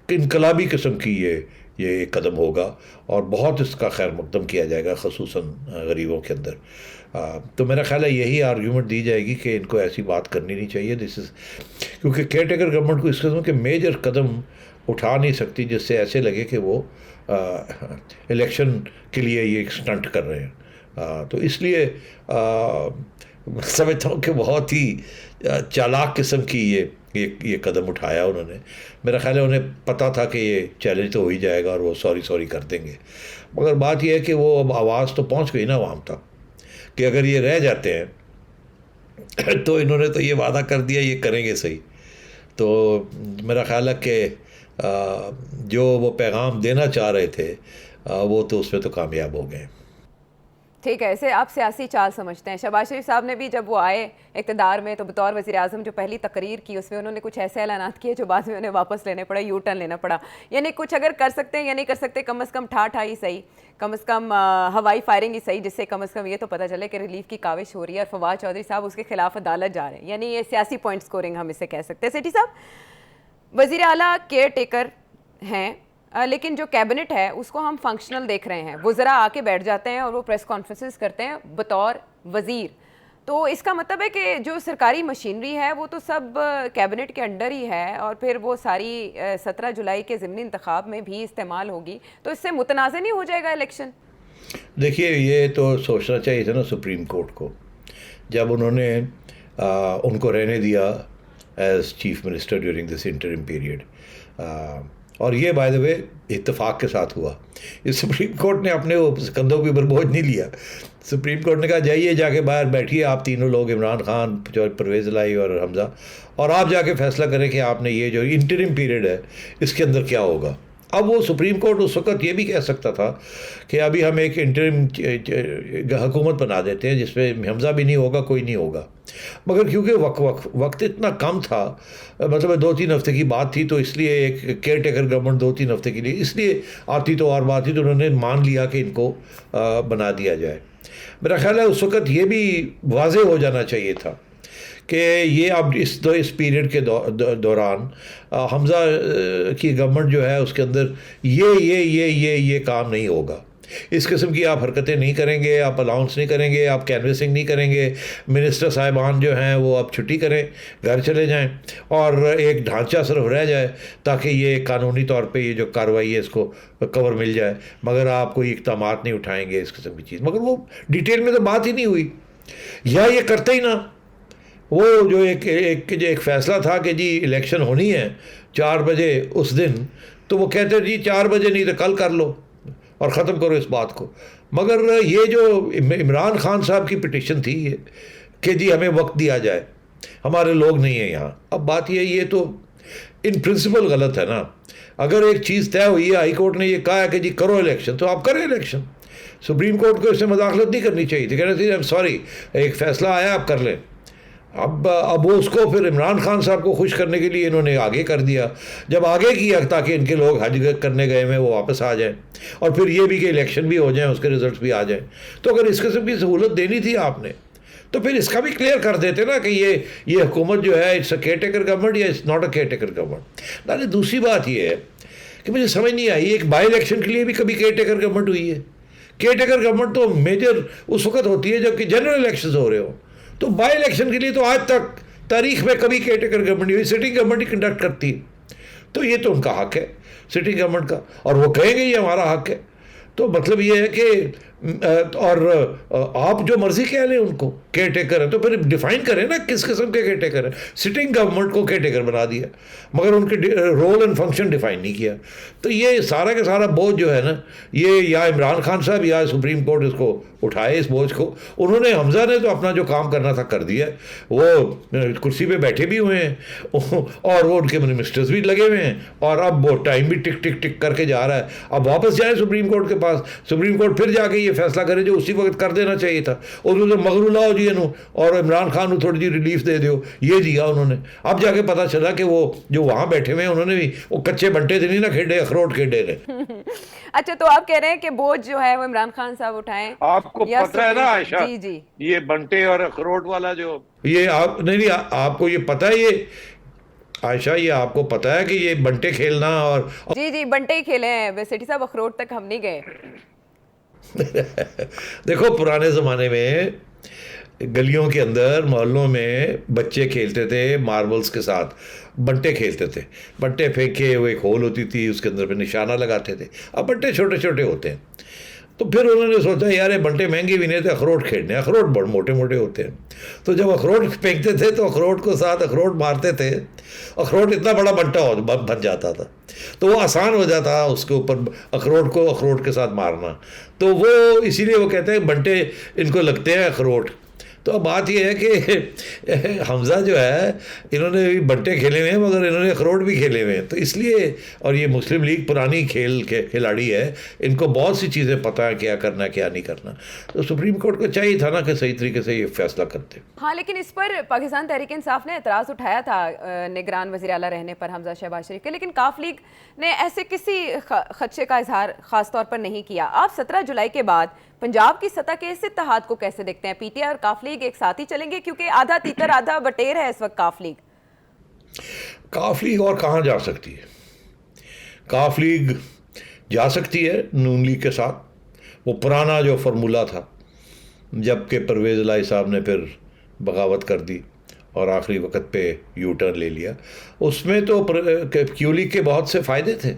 انقلابی قسم کی یہ ایک قدم ہوگا، اور بہت اس کا خیر مقدم کیا جائے گا خصوصاً غریبوں کے اندر. تو میرا خیال ہے یہی آرگیومنٹ دی جائے گی کہ ان کو ایسی بات کرنی نہیں چاہیے. کیونکہ کیئر ٹیکر گورنمنٹ کو اس قسم کے میجر قدم اٹھا نہیں سکتی جس سے ایسے لگے کہ وہ الیکشن کے لیے یہ ایک سٹنٹ کر رہے ہیں. تو اس لیے سمجھتا ہوں کہ بہت ہی چالاک قسم کی یہ قدم اٹھایا انہوں نے. میرا خیال ہے انہیں پتہ تھا کہ یہ چیلنج تو ہو ہی جائے گا اور وہ سوری کر دیں گے، مگر بات یہ ہے کہ وہ اب آواز تو پہنچ گئی نا عوام تک کہ اگر یہ رہ جاتے ہیں تو انہوں نے تو یہ وعدہ کر دیا یہ کریں گے صحیح. تو میرا خیال ہے کہ جو وہ پیغام دینا چاہ رہے تھے وہ تو اس میں تو کامیاب ہو گئے. ٹھیک ہے، اسے آپ سیاسی چال سمجھتے ہیں. شہباز شریف صاحب نے بھی جب وہ آئے اقتدار میں تو بطور وزیر اعظم جو پہلی تقریر کی اس میں انہوں نے کچھ ایسے اعلانات کیے جو بعد میں انہیں واپس لینے پڑے، یو ٹرن لینا پڑا. یعنی کچھ اگر کر سکتے ہیں یا نہیں کر سکتے، کم از کم ٹھائی صحیح، کم از کم ہوائی فائرنگ ہی صحیح، جس سے کم از کم یہ تو پتہ چلے کہ ریلیف کی کاوش ہو رہی ہے اور فواد چودھری صاحب اس کے خلاف عدالت جا رہے ہیں. یعنی یہ سیاسی پوائنٹ سکورنگ ہم اسے کہہ سکتے ہیں. سٹی صاحب، وزیر اعلیٰ کیئر ٹیکر ہیں، لیکن جو کیبنٹ ہے اس کو ہم فنکشنل دیکھ رہے ہیں. وزراء آ کے بیٹھ جاتے ہیں اور وہ پریس کانفرنسز کرتے ہیں بطور وزیر. تو اس کا مطلب ہے کہ جو سرکاری مشینری ہے وہ تو سب کیبنٹ کے انڈر ہی ہے، اور پھر وہ ساری 17 جولائی کے ضمنی انتخاب میں بھی استعمال ہوگی. تو اس سے متنازع نہیں ہو جائے گا الیکشن؟ دیکھیے، یہ تو سوچنا چاہیے تھا نا سپریم کورٹ کو، جب انہوں نے ان کو رہنے دیا as chief minister during this interim period. اور یہ بائی دا وے اتفاق کے ساتھ ہوا. یہ سپریم کورٹ نے اپنے وہ کندھوں کے اوپر بوجھ نہیں لیا. سپریم کورٹ نے کہا جائیے جا کے باہر بیٹھیے آپ تینوں لوگ، عمران خان، پرویز الہی اور حمزہ، اور آپ جا کے فیصلہ کریں کہ آپ نے یہ جو انٹرم پیریڈ ہے اس کے اندر کیا ہوگا. اب وہ سپریم کورٹ اس وقت یہ بھی کہہ سکتا تھا کہ ابھی ہم ایک انٹرم حکومت بنا دیتے ہیں جس میں حمزہ بھی نہیں ہوگا، کوئی نہیں ہوگا. مگر کیونکہ وقت اتنا کم تھا، مطلب 2-3 ہفتے کی بات تھی، تو اس لیے ایک کیئر ٹیکر گورنمنٹ 2-3 ہفتے کے لیے اس لیے آتی تو اور بات تھی، تو انہوں نے مان لیا کہ ان کو بنا دیا جائے. میرا خیال ہے اس وقت یہ بھی واضح ہو جانا چاہیے تھا کہ یہ اب اس پیریڈ کے دوران حمزہ کی گورنمنٹ جو ہے اس کے اندر یہ کام نہیں ہوگا. اس قسم کی آپ حرکتیں نہیں کریں گے, آپ الاؤنس نہیں کریں گے, آپ کینویسنگ نہیں کریں گے, منسٹر صاحبان جو ہیں وہ اب چھٹی کریں, گھر چلے جائیں, اور ایک ڈھانچہ صرف رہ جائے تاکہ یہ قانونی طور پہ یہ جو کارروائی ہے اس کو کور مل جائے, مگر آپ کوئی اقدامات نہیں اٹھائیں گے اس قسم کی چیز. مگر وہ ڈیٹیل میں تو بات ہی نہیں ہوئی, یا یہ کرتے ہی نہ. وہ جو ایک فیصلہ تھا کہ جی الیکشن ہونی ہے 4 بجے اس دن, تو وہ کہتے جی 4 بجے نہیں تو کل کر لو اور ختم کرو اس بات کو. مگر یہ جو عمران خان صاحب کی پٹیشن تھی کہ جی ہمیں وقت دیا جائے, ہمارے لوگ نہیں ہیں یہاں. اب بات یہ تو ان پرنسپل غلط ہے نا. اگر ایک چیز طے ہوئی ہے, ہائی کورٹ نے یہ کہا ہے کہ جی کرو الیکشن, تو آپ کریں الیکشن. سپریم کورٹ کو اس سے مداخلت نہیں کرنی چاہیے تھی, کہنا چاہیے ایم سوری ایک فیصلہ آیا آپ کر لیں. اب وہ اس کو پھر عمران خان صاحب کو خوش کرنے کے لیے انہوں نے آگے کر دیا. جب آگے کیا تاکہ ان کے لوگ حج کرنے گئے ہیں وہ واپس آ جائیں, اور پھر یہ بھی کہ الیکشن بھی ہو جائیں, اس کے ریزلٹس بھی آ جائیں. تو اگر اس قسم کی سہولت دینی تھی آپ نے تو پھر اس کا بھی کلیئر کر دیتے نا کہ یہ حکومت جو ہے it's a caretaker government یا it's not a caretaker government. دوسری بات یہ ہے کہ مجھے سمجھ نہیں آئی, ایک بائی الیکشن کے لیے بھی کبھی کیئر ٹیکر گورنمنٹ ہوئی ہے؟ کیئر ٹیکر گورنمنٹ تو میجر اس وقت ہوتی ہے جب کہ جنرل الیکشنز ہو رہے ہوں. تو بائی الیکشن کے لیے تو آج تک تاریخ میں کبھی کیئر ٹیکر گورنمنٹ نہیں ہوئی, سٹنگ گورنمنٹ ہی کنڈکٹ کرتی ہے. تو یہ تو ان کا حق ہے سٹنگ گورنمنٹ کا, اور وہ کہیں گے یہ ہمارا حق ہے. تو مطلب یہ ہے کہ اور آپ جو مرضی کہہ لیں ان کو کیئر ٹیکر ہے, تو پھر ڈیفائن کریں نا کس قسم کے کیئر ٹیکر ہے. سٹنگ گورنمنٹ کو کیئر ٹیکر بنا دیا مگر ان کے رول اینڈ فنکشن ڈیفائن نہیں کیا. تو یہ سارا کا سارا بوجھ جو ہے نا, یہ یا عمران خان صاحب یا سپریم کورٹ اس کو اٹھائے اس بوجھ کو. انہوں نے, حمزہ نے تو اپنا جو کام کرنا تھا کر دیا, وہ کرسی پہ بیٹھے بھی ہوئے ہیں اور وہ ان کے منسٹرز بھی لگے ہوئے ہیں, اور اب وہ ٹائم بھی ٹک ٹک ٹک کر کے جا رہا ہے. اب واپس جائیں سپریم کورٹ کے پاس, سپریم کورٹ پھر جا کے یہ فیصلہ کرے جو اسی وقت کر دینا چاہیے تھا. انہوں نے مغرور لاؤ جی اور عمران خان کو تھوڑی جی ریلیف دے دیو, یہ دیا انہوں نے. اب جا کے پتہ چلا کہ وہ جو وہاں بیٹھے ہوئے ہیں انہوں نے بھی وہ کچے بنٹے تھے نہیں نا کھیڈے, اخروٹ کھیڈے نے. اچھا, تو آپ کہہ رہے ہیں کہ بوجھ جو ہے وہ عمران خان صاحب اٹھائیں. آپ کو پتہ ہے نا عائشہ, جی یہ بنٹے اور اخروٹ والا جو یہ آپ نہیں آپ کو یہ پتہ ہے, یہ عائشہ یہ آپ کو پتہ ہے کہ یہ بنٹے کھیلنا اور جی بنٹے ہی کھیلے ہیں سیٹھی صاحب, اخروٹ تک ہم نہیں گئے. دیکھو پرانے زمانے میں گلیوں کے اندر محلوں میں بچے کھیلتے تھے ماربلز کے ساتھ, بنٹے کھیلتے تھے. بنٹے پھینکے وہ ایک ہول ہوتی تھی, اس کے اندر پہ نشانہ لگاتے تھے. اب بنٹے چھوٹے چھوٹے ہوتے ہیں, تو پھر انہوں نے سوچا یار یہ بنٹے مہنگے بھی نہیں تھے, اخروٹ کھیلنے. اخروٹ بڑے موٹے موٹے ہوتے ہیں, تو جب اخروٹ پھینکتے تھے تو اخروٹ کو ساتھ اخروٹ مارتے تھے, اخروٹ اتنا بڑا بنٹا بن جاتا تھا. تو وہ آسان ہو جاتا اس کے اوپر اخروٹ کو اخروٹ کے ساتھ مارنا. تو وہ اسی لیے وہ کہتے ہیں بنٹے ان کو لگتے ہیں اخروٹ. تو اب بات یہ ہے کہ حمزہ جو ہے انہوں نے بھی بنٹے کھیلے ہوئے ہیں مگر انہوں نے اخروٹ بھی کھیلے ہوئے ہیں. تو اس لیے, اور یہ مسلم لیگ پرانی کھلاڑی ہے, ان کو بہت سی چیزیں پتہ ہے کیا کرنا ہے کیا نہیں کرنا. تو سپریم کورٹ کو چاہیے تھا نا کہ صحیح طریقے سے یہ فیصلہ کرتے. ہاں, لیکن اس پر پاکستان تحریک انصاف نے اعتراض اٹھایا تھا نگران وزیر اعلیٰ رہنے پر حمزہ شہباز شریف کے, لیکن کاف لیگ نے ایسے کسی خدشے کا اظہار خاص طور پر نہیں کیا. آپ 17 جولائی کے بعد پنجاب کی سطح کے اس اتحاد کو کیسے دیکھتے ہیں؟ پی ٹی آئی اور کاف لیگ ایک ساتھ ہی چلیں گے, کیونکہ آدھا تیتر آدھا بٹیر ہے اس وقت کاف لیگ. کاف لیگ اور کہاں جا سکتی ہے؟ کاف لیگ جا سکتی ہے نون لیگ کے ساتھ. وہ پرانا جو فارمولہ تھا, جب کہ پرویز الہی صاحب نے پھر بغاوت کر دی اور آخری وقت پہ یو ٹرن لے لیا, اس میں تو کیو لیگ کے بہت سے فائدے تھے.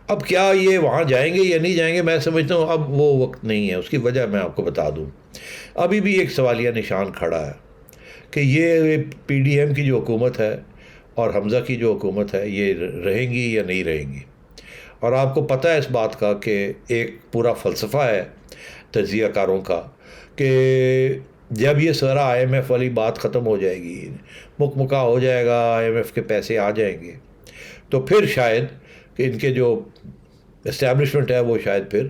اب کیا یہ وہاں جائیں گے یا نہیں جائیں گے, میں سمجھتا ہوں اب وہ وقت نہیں ہے. اس کی وجہ میں آپ کو بتا دوں, ابھی بھی ایک سوالیہ نشان کھڑا ہے کہ یہ پی ڈی ایم کی جو حکومت ہے اور حمزہ کی جو حکومت ہے یہ رہیں گی یا نہیں رہیں گی. اور آپ کو پتہ ہے اس بات کا کہ ایک پورا فلسفہ ہے تجزیہ کاروں کا کہ جب یہ سارا آئی ایم ایف والی بات ختم ہو جائے گی, مکمکا ہو جائے گا, آئی ایم ایف کے پیسے آ جائیں گے, تو پھر شاید کہ ان کے جو اسٹیبلشمنٹ ہے وہ شاید پھر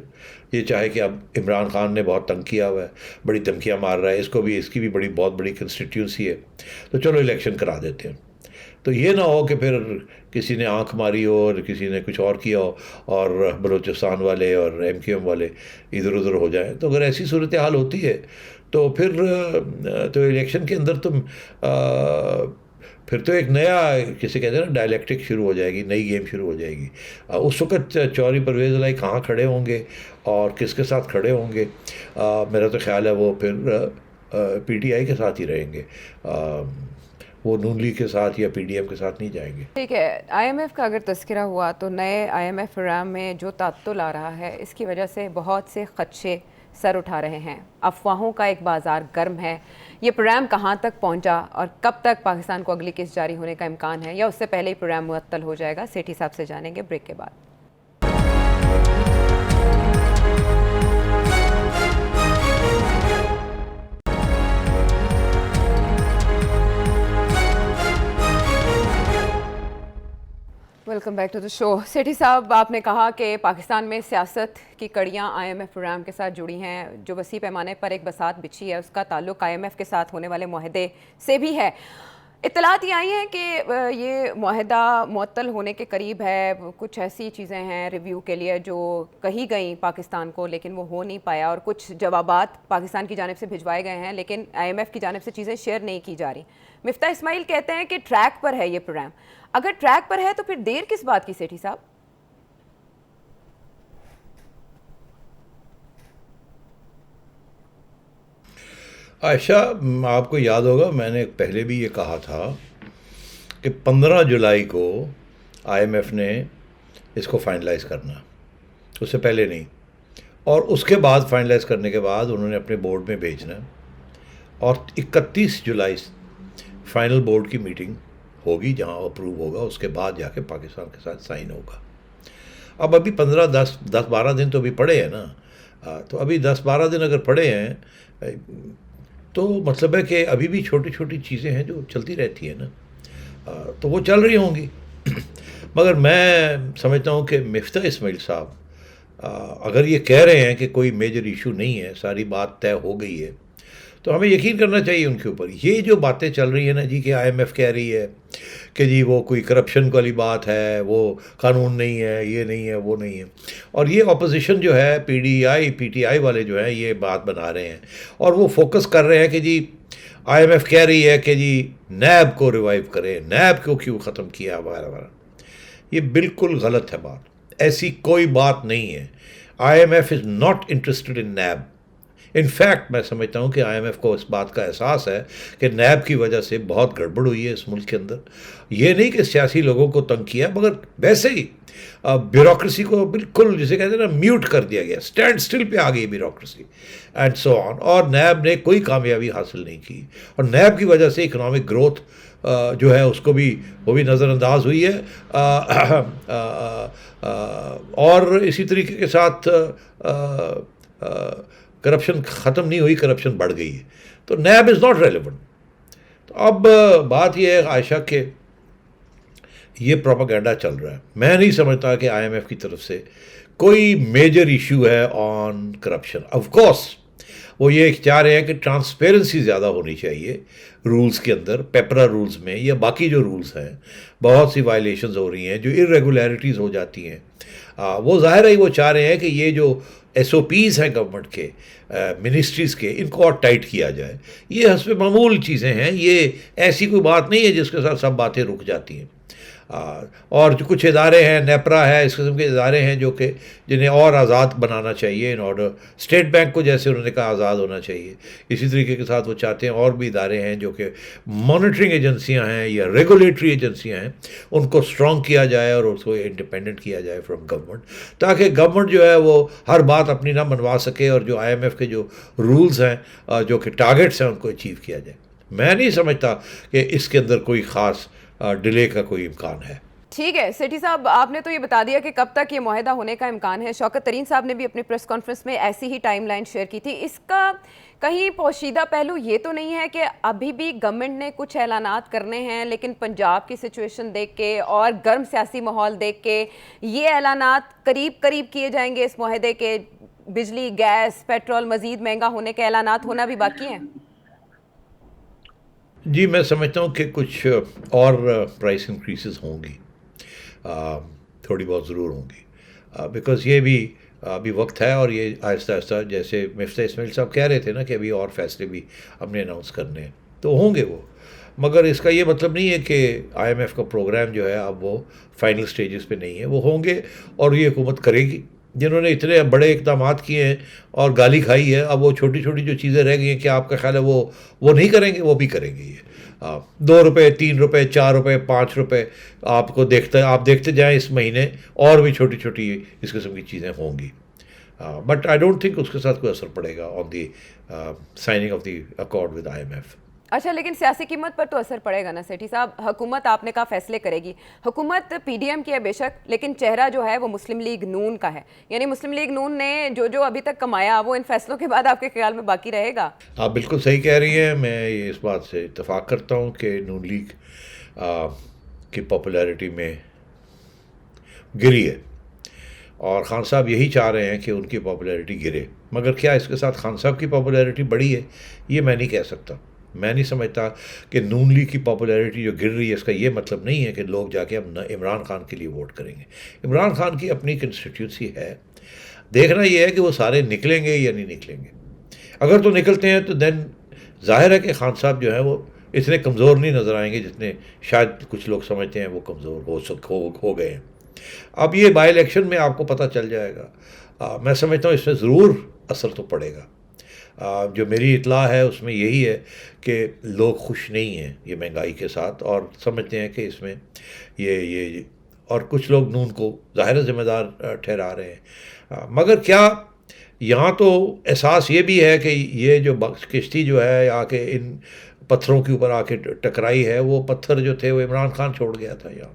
یہ چاہے کہ اب عمران خان نے بہت تنگ کیا ہوا ہے, بڑی دھمکیاں مار رہا ہے, اس کی بھی بہت بڑی کنسٹیٹیونسی ہے, تو چلو الیکشن کرا دیتے ہیں. تو یہ نہ ہو کہ پھر کسی نے آنکھ ماری ہو اور کسی نے کچھ اور کیا ہو اور بلوچستان والے اور MQM والے ادھر ادھر ہو جائیں. تو اگر ایسی صورتحال ہوتی ہے تو پھر تو الیکشن کے اندر پھر تو ایک نیا کسی کہتے ہیں نا ڈائلیکٹک شروع ہو جائے گی, نئی گیم شروع ہو جائے گی. اس وقت چوہدری پرویز الہی کہاں کھڑے ہوں گے اور کس کے ساتھ کھڑے ہوں گے, میرا تو خیال ہے وہ پھر PTI کے ساتھ ہی رہیں گے, وہ نون لیگ کے ساتھ یا PDM کے ساتھ نہیں جائیں گے. ٹھیک ہے, IMF کا اگر تذکرہ ہوا تو نئے IMF پروگرام میں جو تعطل آ رہا ہے اس کی وجہ سے بہت سے خدشے سر اٹھا رہے ہیں. افواہوں کا ایک بازار گرم ہے. یہ پروگرام کہاں تک پہنچا اور کب تک پاکستان کو اگلی قسط جاری ہونے کا امکان ہے, یا اس سے پہلے ہی پروگرام معطل ہو جائے گا؟ سیٹھی صاحب سے جانیں گے بریک کے بعد. ویلکم بیک ٹو دا شو. سیٹھی صاحب, آپ نے کہا کہ پاکستان میں سیاست کی کڑیاں IMF پروگرام کے ساتھ جڑی ہیں. جو وسیع پیمانے پر ایک بساط بچھی ہے اس کا تعلق IMF کے ساتھ ہونے والے معاہدے سے بھی ہے. اطلاعات یہ آئی ہیں کہ یہ معاہدہ معطل ہونے کے قریب ہے. کچھ ایسی چیزیں ہیں ریویو کے لیے جو کہی گئیں پاکستان کو لیکن وہ ہو نہیں پایا, اور کچھ جوابات پاکستان کی جانب سے بھجوائے گئے ہیں لیکن IMF کی جانب سے چیزیں شیئر نہیں کی جا رہی. مفتاح اسماعیل کہتے ہیں کہ ٹریک پر ہے یہ پروگرام. اگر ٹریک پر ہے تو پھر دیر کس بات کی سیٹھی صاحب؟ عائشہ, آپ کو یاد ہوگا میں نے پہلے بھی یہ کہا تھا کہ 15 جولائی کو IMF نے اس کو فائنلائز کرنا, اس سے پہلے نہیں, اور اس کے بعد فائنلائز کرنے کے بعد انہوں نے اپنے بورڈ میں بھیجنا, اور 31 جولائی فائنل بورڈ کی میٹنگ ہوگی جہاں اپروو ہوگا, اس کے بعد جا کے پاکستان کے ساتھ سائن ہوگا. اب ابھی 10-12 دن تو ابھی پڑے ہیں نا, تو ابھی 10-12 دن اگر پڑے ہیں تو مطلب ہے کہ ابھی بھی چھوٹی چھوٹی چیزیں ہیں جو چلتی رہتی ہیں نا, تو وہ چل رہی ہوں گی. مگر میں سمجھتا ہوں کہ مفتاح اسماعیل صاحب اگر یہ کہہ رہے ہیں کہ کوئی میجر ایشو نہیں ہے, ساری بات طے ہو گئی ہے, تو ہمیں یقین کرنا چاہیے ان کے اوپر. یہ جو باتیں چل رہی ہیں نا جی کہ IMF کہہ رہی ہے کہ جی وہ کوئی کرپشن والی بات ہے, وہ قانون نہیں ہے, یہ نہیں ہے, وہ نہیں ہے, اور یہ اپوزیشن جو ہے PTI والے جو ہیں یہ بات بنا رہے ہیں, اور وہ فوکس کر رہے ہیں کہ جی IMF کہہ رہی ہے کہ جی نیب کو ریوائیو کرے, نیب کو کیوں ختم کیا وغیرہ وغیرہ. یہ بالکل غلط ہے بات, ایسی کوئی بات نہیں ہے. IMF is not interested in NAB. In fact میں سمجھتا ہوں کہ IMF کو اس بات کا احساس ہے کہ نیب کی وجہ سے بہت گڑبڑ ہوئی ہے اس ملک کے اندر. یہ نہیں کہ سیاسی لوگوں کو تنگ کیا, مگر ویسے ہی بیوروکریسی کو بالکل جسے کہتے ہیں نا میوٹ کر دیا گیا, اسٹینڈ اسٹل پہ آ گئی بیوروکریسی اینڈ سو آن, اور نیب نے کوئی کامیابی حاصل نہیں کی, اور نیب کی وجہ سے اکنامک گروتھ جو ہے اس کو بھی وہ بھی نظر انداز ہوئی ہے. اور اسی طریقے کے ساتھ کرپشن ختم نہیں ہوئی, کرپشن بڑھ گئی ہے. تو نیب از ناٹ ریلیونٹ. تو اب بات یہ ہے عائشہ کہ یہ پروپیگنڈا چل رہا ہے. میں نہیں سمجھتا کہ IMF کی طرف سے کوئی میجر ایشو ہے آن کرپشن. آف کورس وہ یہ چاہ رہے ہیں کہ ٹرانسپیرنسی زیادہ ہونی چاہیے رولز کے اندر, پیپرا رولز میں یا باقی جو رولز ہیں, بہت سی وائلیشنز ہو رہی ہیں, جو irregularities ہو جاتی ہیں. وہ ظاہر ہے وہ چاہ رہے ہیں کہ یہ جو SOPs ہیں گورنمنٹ کے, منسٹریز کے, ان کو اور ٹائٹ کیا جائے. یہ حسب معمول چیزیں ہیں, یہ ایسی کوئی بات نہیں ہے جس کے ساتھ سب باتیں رک جاتی ہیں. اور جو کچھ ادارے ہیں, نیپرا ہے, اس قسم کے ادارے ہیں جو کہ جنہیں اور آزاد بنانا چاہیے ان آرڈر. اسٹیٹ بینک کو جیسے انہوں نے کہا آزاد ہونا چاہیے, اسی طریقے کے ساتھ وہ چاہتے ہیں اور بھی ادارے ہیں جو کہ مانیٹرنگ ایجنسیاں ہیں یا ریگولیٹری ایجنسیاں ہیں, ان کو اسٹرانگ کیا جائے اور اس کو انڈیپینڈنٹ کیا جائے فرام گورنمنٹ, تاکہ گورنمنٹ جو ہے وہ ہر بات اپنی نہ منوا سکے, اور جو IMF کے جو رولز ہیں جو کہ ٹارگیٹس ہیں ان کو اچیو کیا جائے. میں نہیں سمجھتا کہ اس کے اندر کوئی خاص ڈیلے کا کوئی امکان ہے. ٹھیک ہے سیٹھی صاحب, آپ نے تو یہ بتا دیا کہ کب تک یہ معاہدہ ہونے کا امکان ہے. شوکت ترین صاحب نے بھی اپنی پریس کانفرنس میں ایسی ہی ٹائم لائن شیئر کی تھی. اس کا کہیں پوشیدہ پہلو یہ تو نہیں ہے کہ ابھی بھی گورنمنٹ نے کچھ اعلانات کرنے ہیں لیکن پنجاب کی سچویشن دیکھ کے اور گرم سیاسی ماحول دیکھ کے یہ اعلانات قریب قریب کیے جائیں گے اس معاہدے کے, بجلی, گیس, پیٹرول مزید مہنگا ہونے کے اعلانات ہونا بھی باقی ہیں؟ جی میں سمجھتا ہوں کہ کچھ اور پرائس انکریسز ہوں گی، تھوڑی بہت ضرور ہوں گی، بیکاز یہ بھی ابھی وقت ہے، اور یہ آہستہ آہستہ جیسے مفتاح اسماعیل صاحب کہہ رہے تھے نا کہ ابھی اور فیصلے بھی ہم نے اناؤنس کرنے ہیں، تو ہوں گے وہ. مگر اس کا یہ مطلب نہیں ہے کہ آئی ایم ایف کا پروگرام جو ہے اب وہ فائنل سٹیجز پہ نہیں ہے، وہ ہوں گے اور یہ حکومت کرے گی. جنہوں نے اتنے بڑے اقدامات کیے ہیں اور گالی کھائی ہے، اب وہ چھوٹی چھوٹی جو چیزیں رہ گئی ہیں، کیا آپ کا خیال ہے وہ نہیں کریں گے؟ وہ بھی کریں گے. یہ 2 روپے 3 روپے 4 روپے 5 روپے آپ دیکھتے جائیں اس مہینے، اور بھی چھوٹی چھوٹی اس قسم کی چیزیں ہوں گی. بٹ آئی ڈونٹ تھنک اس کے ساتھ کوئی اثر پڑے گا on the signing of the accord with I M F. اچھا، لیکن سیاسی قیمت پر تو اثر پڑے گا نا سیٹھی صاحب. حکومت آپ نے کہا فیصلے کرے گی، حکومت پی ڈی ایم کی ہے بے شک، لیکن چہرہ جو ہے وہ مسلم لیگ نون کا ہے. یعنی مسلم لیگ نون نے جو ابھی تک کمایا وہ ان فیصلوں کے بعد آپ کے خیال میں باقی رہے گا؟ آپ بالکل صحیح کہہ رہی ہیں. میں اس بات سے اتفاق کرتا ہوں کہ نون لیگ کی پاپولیرٹی میں گری ہے، اور خان صاحب یہی چاہ رہے ہیں کہ ان کی پاپولیرٹی گرے. مگر کیا اس کے ساتھ خان صاحب کی پاپولیرٹی بڑھی ہے؟ یہ میں نہیں کہہ سکتا. میں نہیں سمجھتا کہ نون لیگ کی پاپولیرٹی جو گر رہی ہے اس کا یہ مطلب نہیں ہے کہ لوگ جا کے اب عمران خان کے لیے ووٹ کریں گے. عمران خان کی اپنی کنسٹیٹیوسی ہے، دیکھنا یہ ہے کہ وہ سارے نکلیں گے یا نہیں نکلیں گے. اگر تو نکلتے ہیں تو دین ظاہر ہے کہ خان صاحب جو ہیں وہ اتنے کمزور نہیں نظر آئیں گے جتنے شاید کچھ لوگ سمجھتے ہیں وہ کمزور ہو گئے ہیں. اب یہ بائی الیکشن میں آپ کو پتہ چل جائے گا. میں سمجھتا ہوں اس میں ضرور اثر تو پڑے گا. جو میری اطلاع ہے اس میں یہی ہے کہ لوگ خوش نہیں ہیں یہ مہنگائی کے ساتھ، اور سمجھتے ہیں کہ اس میں یہ اور کچھ لوگ نون کو ظاہر ذمہ دار ٹھہرا رہے ہیں. مگر کیا یہاں تو احساس یہ بھی ہے کہ یہ جو کشتی جو ہے آ کے ان پتھروں کے اوپر آ کے ٹکرائی ہے، وہ پتھر جو تھے وہ عمران خان چھوڑ گیا تھا. یہاں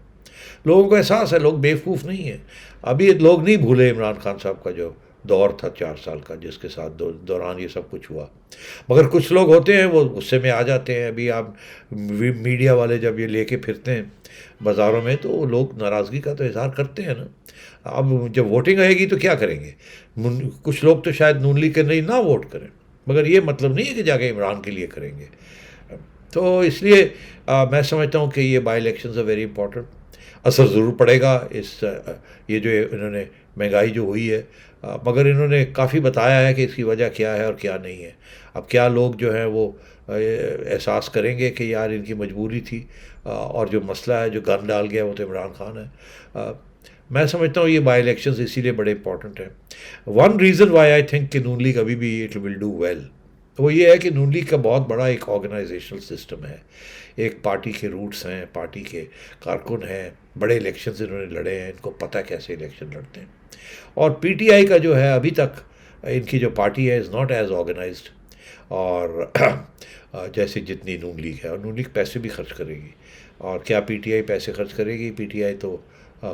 لوگوں کو احساس ہے، لوگ بیوقوف نہیں ہیں. ابھی لوگ نہیں بھولے عمران خان صاحب کا جو دور تھا 4 سال کا، جس کے ساتھ دوران یہ سب کچھ ہوا. مگر کچھ لوگ ہوتے ہیں وہ غصے میں آ جاتے ہیں. ابھی آپ میڈیا والے جب یہ لے کے پھرتے ہیں بازاروں میں تو لوگ ناراضگی کا تو اظہار کرتے ہیں نا. اب جب ووٹنگ آئے گی تو کیا کریں گے؟ کچھ لوگ تو شاید نون لیگ کے نہیں نہ ووٹ کریں، مگر یہ مطلب نہیں ہے کہ جا کے عمران کے لیے کریں گے. تو اس لیے میں سمجھتا ہوں کہ یہ by elections are very important. اثر ضرور پڑے گا یہ جو انہوں نے مہنگائی جو ہوئی ہے، مگر انہوں نے کافی بتایا ہے کہ اس کی وجہ کیا ہے اور کیا نہیں ہے. اب کیا لوگ جو ہیں وہ احساس کریں گے کہ یار ان کی مجبوری تھی، اور جو مسئلہ ہے جو گن ڈال گیا وہ تو عمران خان ہے. میں سمجھتا ہوں یہ بائی الیکشنز اسی لیے بڑے امپورٹنٹ ہیں. One reason why I think کہ نون لیگ ابھی بھی اٹ ول ڈو ویل، وہ یہ ہے کہ نون لیگ کا بہت بڑا ایک آرگنائزیشنل سسٹم ہے. ایک پارٹی کے روٹس ہیں، پارٹی کے کارکن ہیں، بڑے الیکشنز انہوں نے لڑے ہیں، ان کو پتہ کیسے الیکشن لڑتے ہیں. اور پی ٹی آئی کا جو ہے ابھی تک ان کی جو پارٹی ہے از ناٹ ایز آرگنائزڈ اور جیسے جتنی نون لیگ ہے. اور نون لیگ پیسے بھی خرچ کرے گی، اور کیا پی ٹی آئی پیسے خرچ کرے گی؟ پی ٹی آئی تو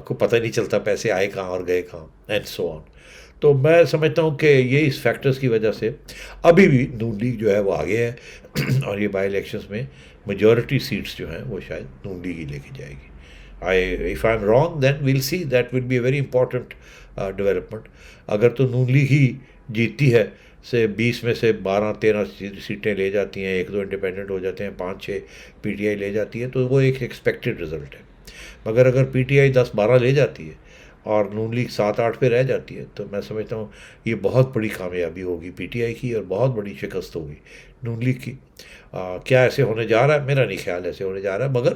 کو پتہ نہیں چلتا پیسے آئے کہاں اور گئے کہاں، اینڈ سو آن. تو میں سمجھتا ہوں کہ یہ اس فیکٹرز کی وجہ سے ابھی بھی نون لیگ جو ہے وہ آگے ہے، اور یہ بائی الیکشنز میں میجورٹی سیٹس جو ہیں وہ شاید نون لیگ ہی لے کے جائے گی. if I'm wrong then we'll see. that will be a very important development. اگر تو نون لیگ ہی جیتتی ہے، سے 20 میں سے 12-13 سیٹیں لے جاتی ہیں، 1-2 انڈیپینڈنٹ ہو جاتے ہیں، 5-6 پی ٹی آئی لے جاتی ہے، تو وہ ایک ایکسپیکٹڈ رزلٹ ہے. مگر اگر پی ٹی آئی 10-12 لے جاتی ہے اور نون لیگ 7-8 پہ رہ جاتی ہے تو میں سمجھتا ہوں یہ بہت بڑی کامیابی ہوگی پی ٹی آئی کی، اور بہت بڑی شکست ہوگی نون لیگ کی. کیا ایسے ہونے جا رہا ہے؟ میرا نہیں خیال ایسے ہونے جا رہا ہے. مگر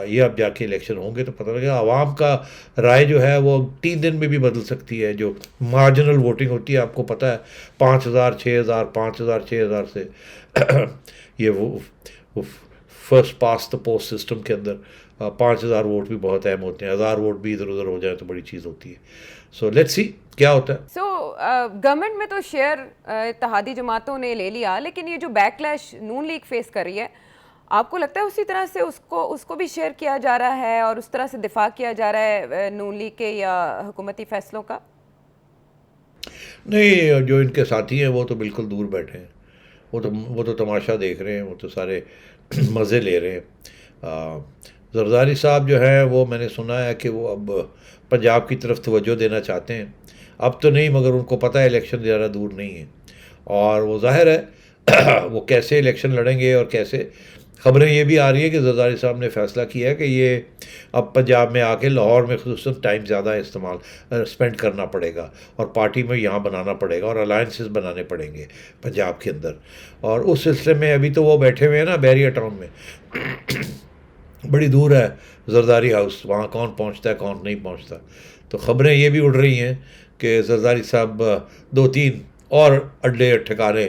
یہ اب جا کے الیکشن ہوں گے تو پتہ لگے گا. عوام کا رائے جو ہے وہ 3 دن میں بھی بدل سکتی ہے. جو مارجنل ووٹنگ ہوتی ہے آپ کو پتہ ہے 5,000 6,000 5,000 6,000 سے یہ وہ first pass the post system کے اندر 5,000 ووٹ بھی بہت اہم ہوتے ہیں. 1,000 ووٹ بھی ادھر ادھر ہو جائیں تو بڑی چیز ہوتی ہے. سو لیٹس سی کیا ہوتا ہے. سو گورنمنٹ میں تو شیئر اتحادی جماعتوں نے لے لیا، لیکن یہ جو بیک لیش نون لیگ فیس کر رہی ہے، آپ کو لگتا ہے اسی طرح سے اس کو بھی شیئر کیا جا رہا ہے اور اس طرح سے دفاع کیا جا رہا ہے نون لیگ کے یا حکومتی فیصلوں کا؟ نہیں، جو ان کے ساتھی ہیں وہ تو بالکل دور بیٹھے ہیں. وہ تو تماشا دیکھ رہے ہیں، وہ تو سارے مزے لے رہے ہیں. زرداری صاحب جو ہیں وہ میں نے سنا ہے کہ وہ اب پنجاب کی طرف توجہ دینا چاہتے ہیں. اب تو نہیں، مگر ان کو پتہ ہے الیکشن زیادہ دور نہیں ہے، اور وہ ظاہر ہے وہ کیسے الیکشن لڑیں گے اور کیسے خبریں یہ بھی آ رہی ہیں کہ زرداری صاحب نے فیصلہ کیا ہے کہ یہ اب پنجاب میں آ کے لاہور میں خصوصاً ٹائم زیادہ اسپینڈ کرنا پڑے گا اور پارٹی میں یہاں بنانا پڑے گا اور الائنسز بنانے پڑیں گے پنجاب کے اندر. اور اس سلسلے میں ابھی تو وہ بیٹھے ہوئے ہیں نا بیریا ٹاؤن میں, بڑی دور ہے زرداری ہاؤس, وہاں کون پہنچتا ہے کون نہیں پہنچتا. تو خبریں یہ بھی اڑ رہی ہیں کہ زرداری صاحب 2-3 اور اڈے ٹھکانے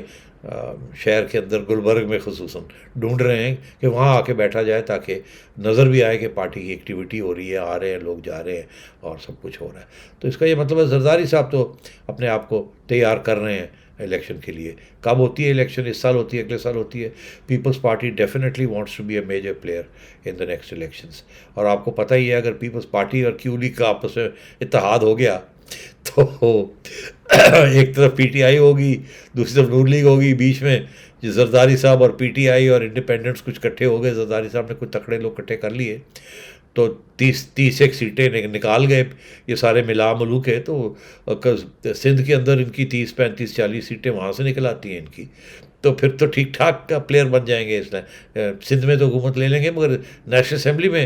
شہر کے اندر گلبرگ میں خصوصاً ڈھونڈ رہے ہیں کہ وہاں آ کے بیٹھا جائے تاکہ نظر بھی آئے کہ پارٹی کی ایکٹیویٹی ہو رہی ہے, آ رہے ہیں لوگ, جا رہے ہیں اور سب کچھ ہو رہا ہے. تو اس کا یہ مطلب ہے زرداری صاحب تو اپنے آپ کو تیار کر رہے ہیں الیکشن کے لیے. کب ہوتی ہے الیکشن؟ اس سال ہوتی ہے, اگلے سال ہوتی ہے. Peoples Party definitely wants to be a major player in the next elections. اور آپ کو پتہ ہی ہے اگر پیپلز پارٹی اور کیو لیگ کا آپس میں اتحاد ہو گیا تو ایک طرف پی ٹی آئی ہوگی, دوسری طرف نون لیگ ہوگی, بیچ میں جو زرداری صاحب اور پی ٹی آئی اور انڈیپینڈنٹس کچھ اکٹھے ہو گئے, زرداری صاحب نے کچھ تکڑے لوگ اکٹھے کر لیے تو 30 سیٹیں نکال گئے. یہ سارے ملا ملوک ہے تو سندھ کے اندر ان کی 30-35-40 سیٹیں وہاں سے نکل آتی ہیں ان کی. تو پھر تو ٹھیک ٹھاک کا پلیئر بن جائیں گے. اس نے سندھ میں تو حکومت لے لیں گے مگر نیشنل اسمبلی میں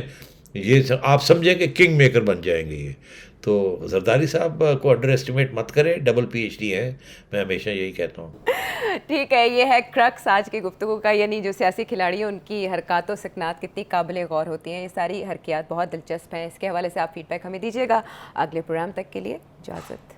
یہ آپ سمجھیں کہ کنگ میکر بن جائیں گے یہ. تو زرداری صاحب کو انڈر اسٹیمیٹ مت کریں, ڈبل پی ایچ ڈی ہیں, میں ہمیشہ یہی کہتا ہوں. ٹھیک ہے, یہ ہے کرکس آج کی گفتگو کا, یعنی جو سیاسی کھلاڑی ہیں ان کی حرکات و سکنات کتنی قابل غور ہوتی ہیں. یہ ساری حرکیات بہت دلچسپ ہیں. اس کے حوالے سے آپ فیڈ بیک ہمیں دیجیے گا. اگلے پروگرام تک کے لیے اجازت.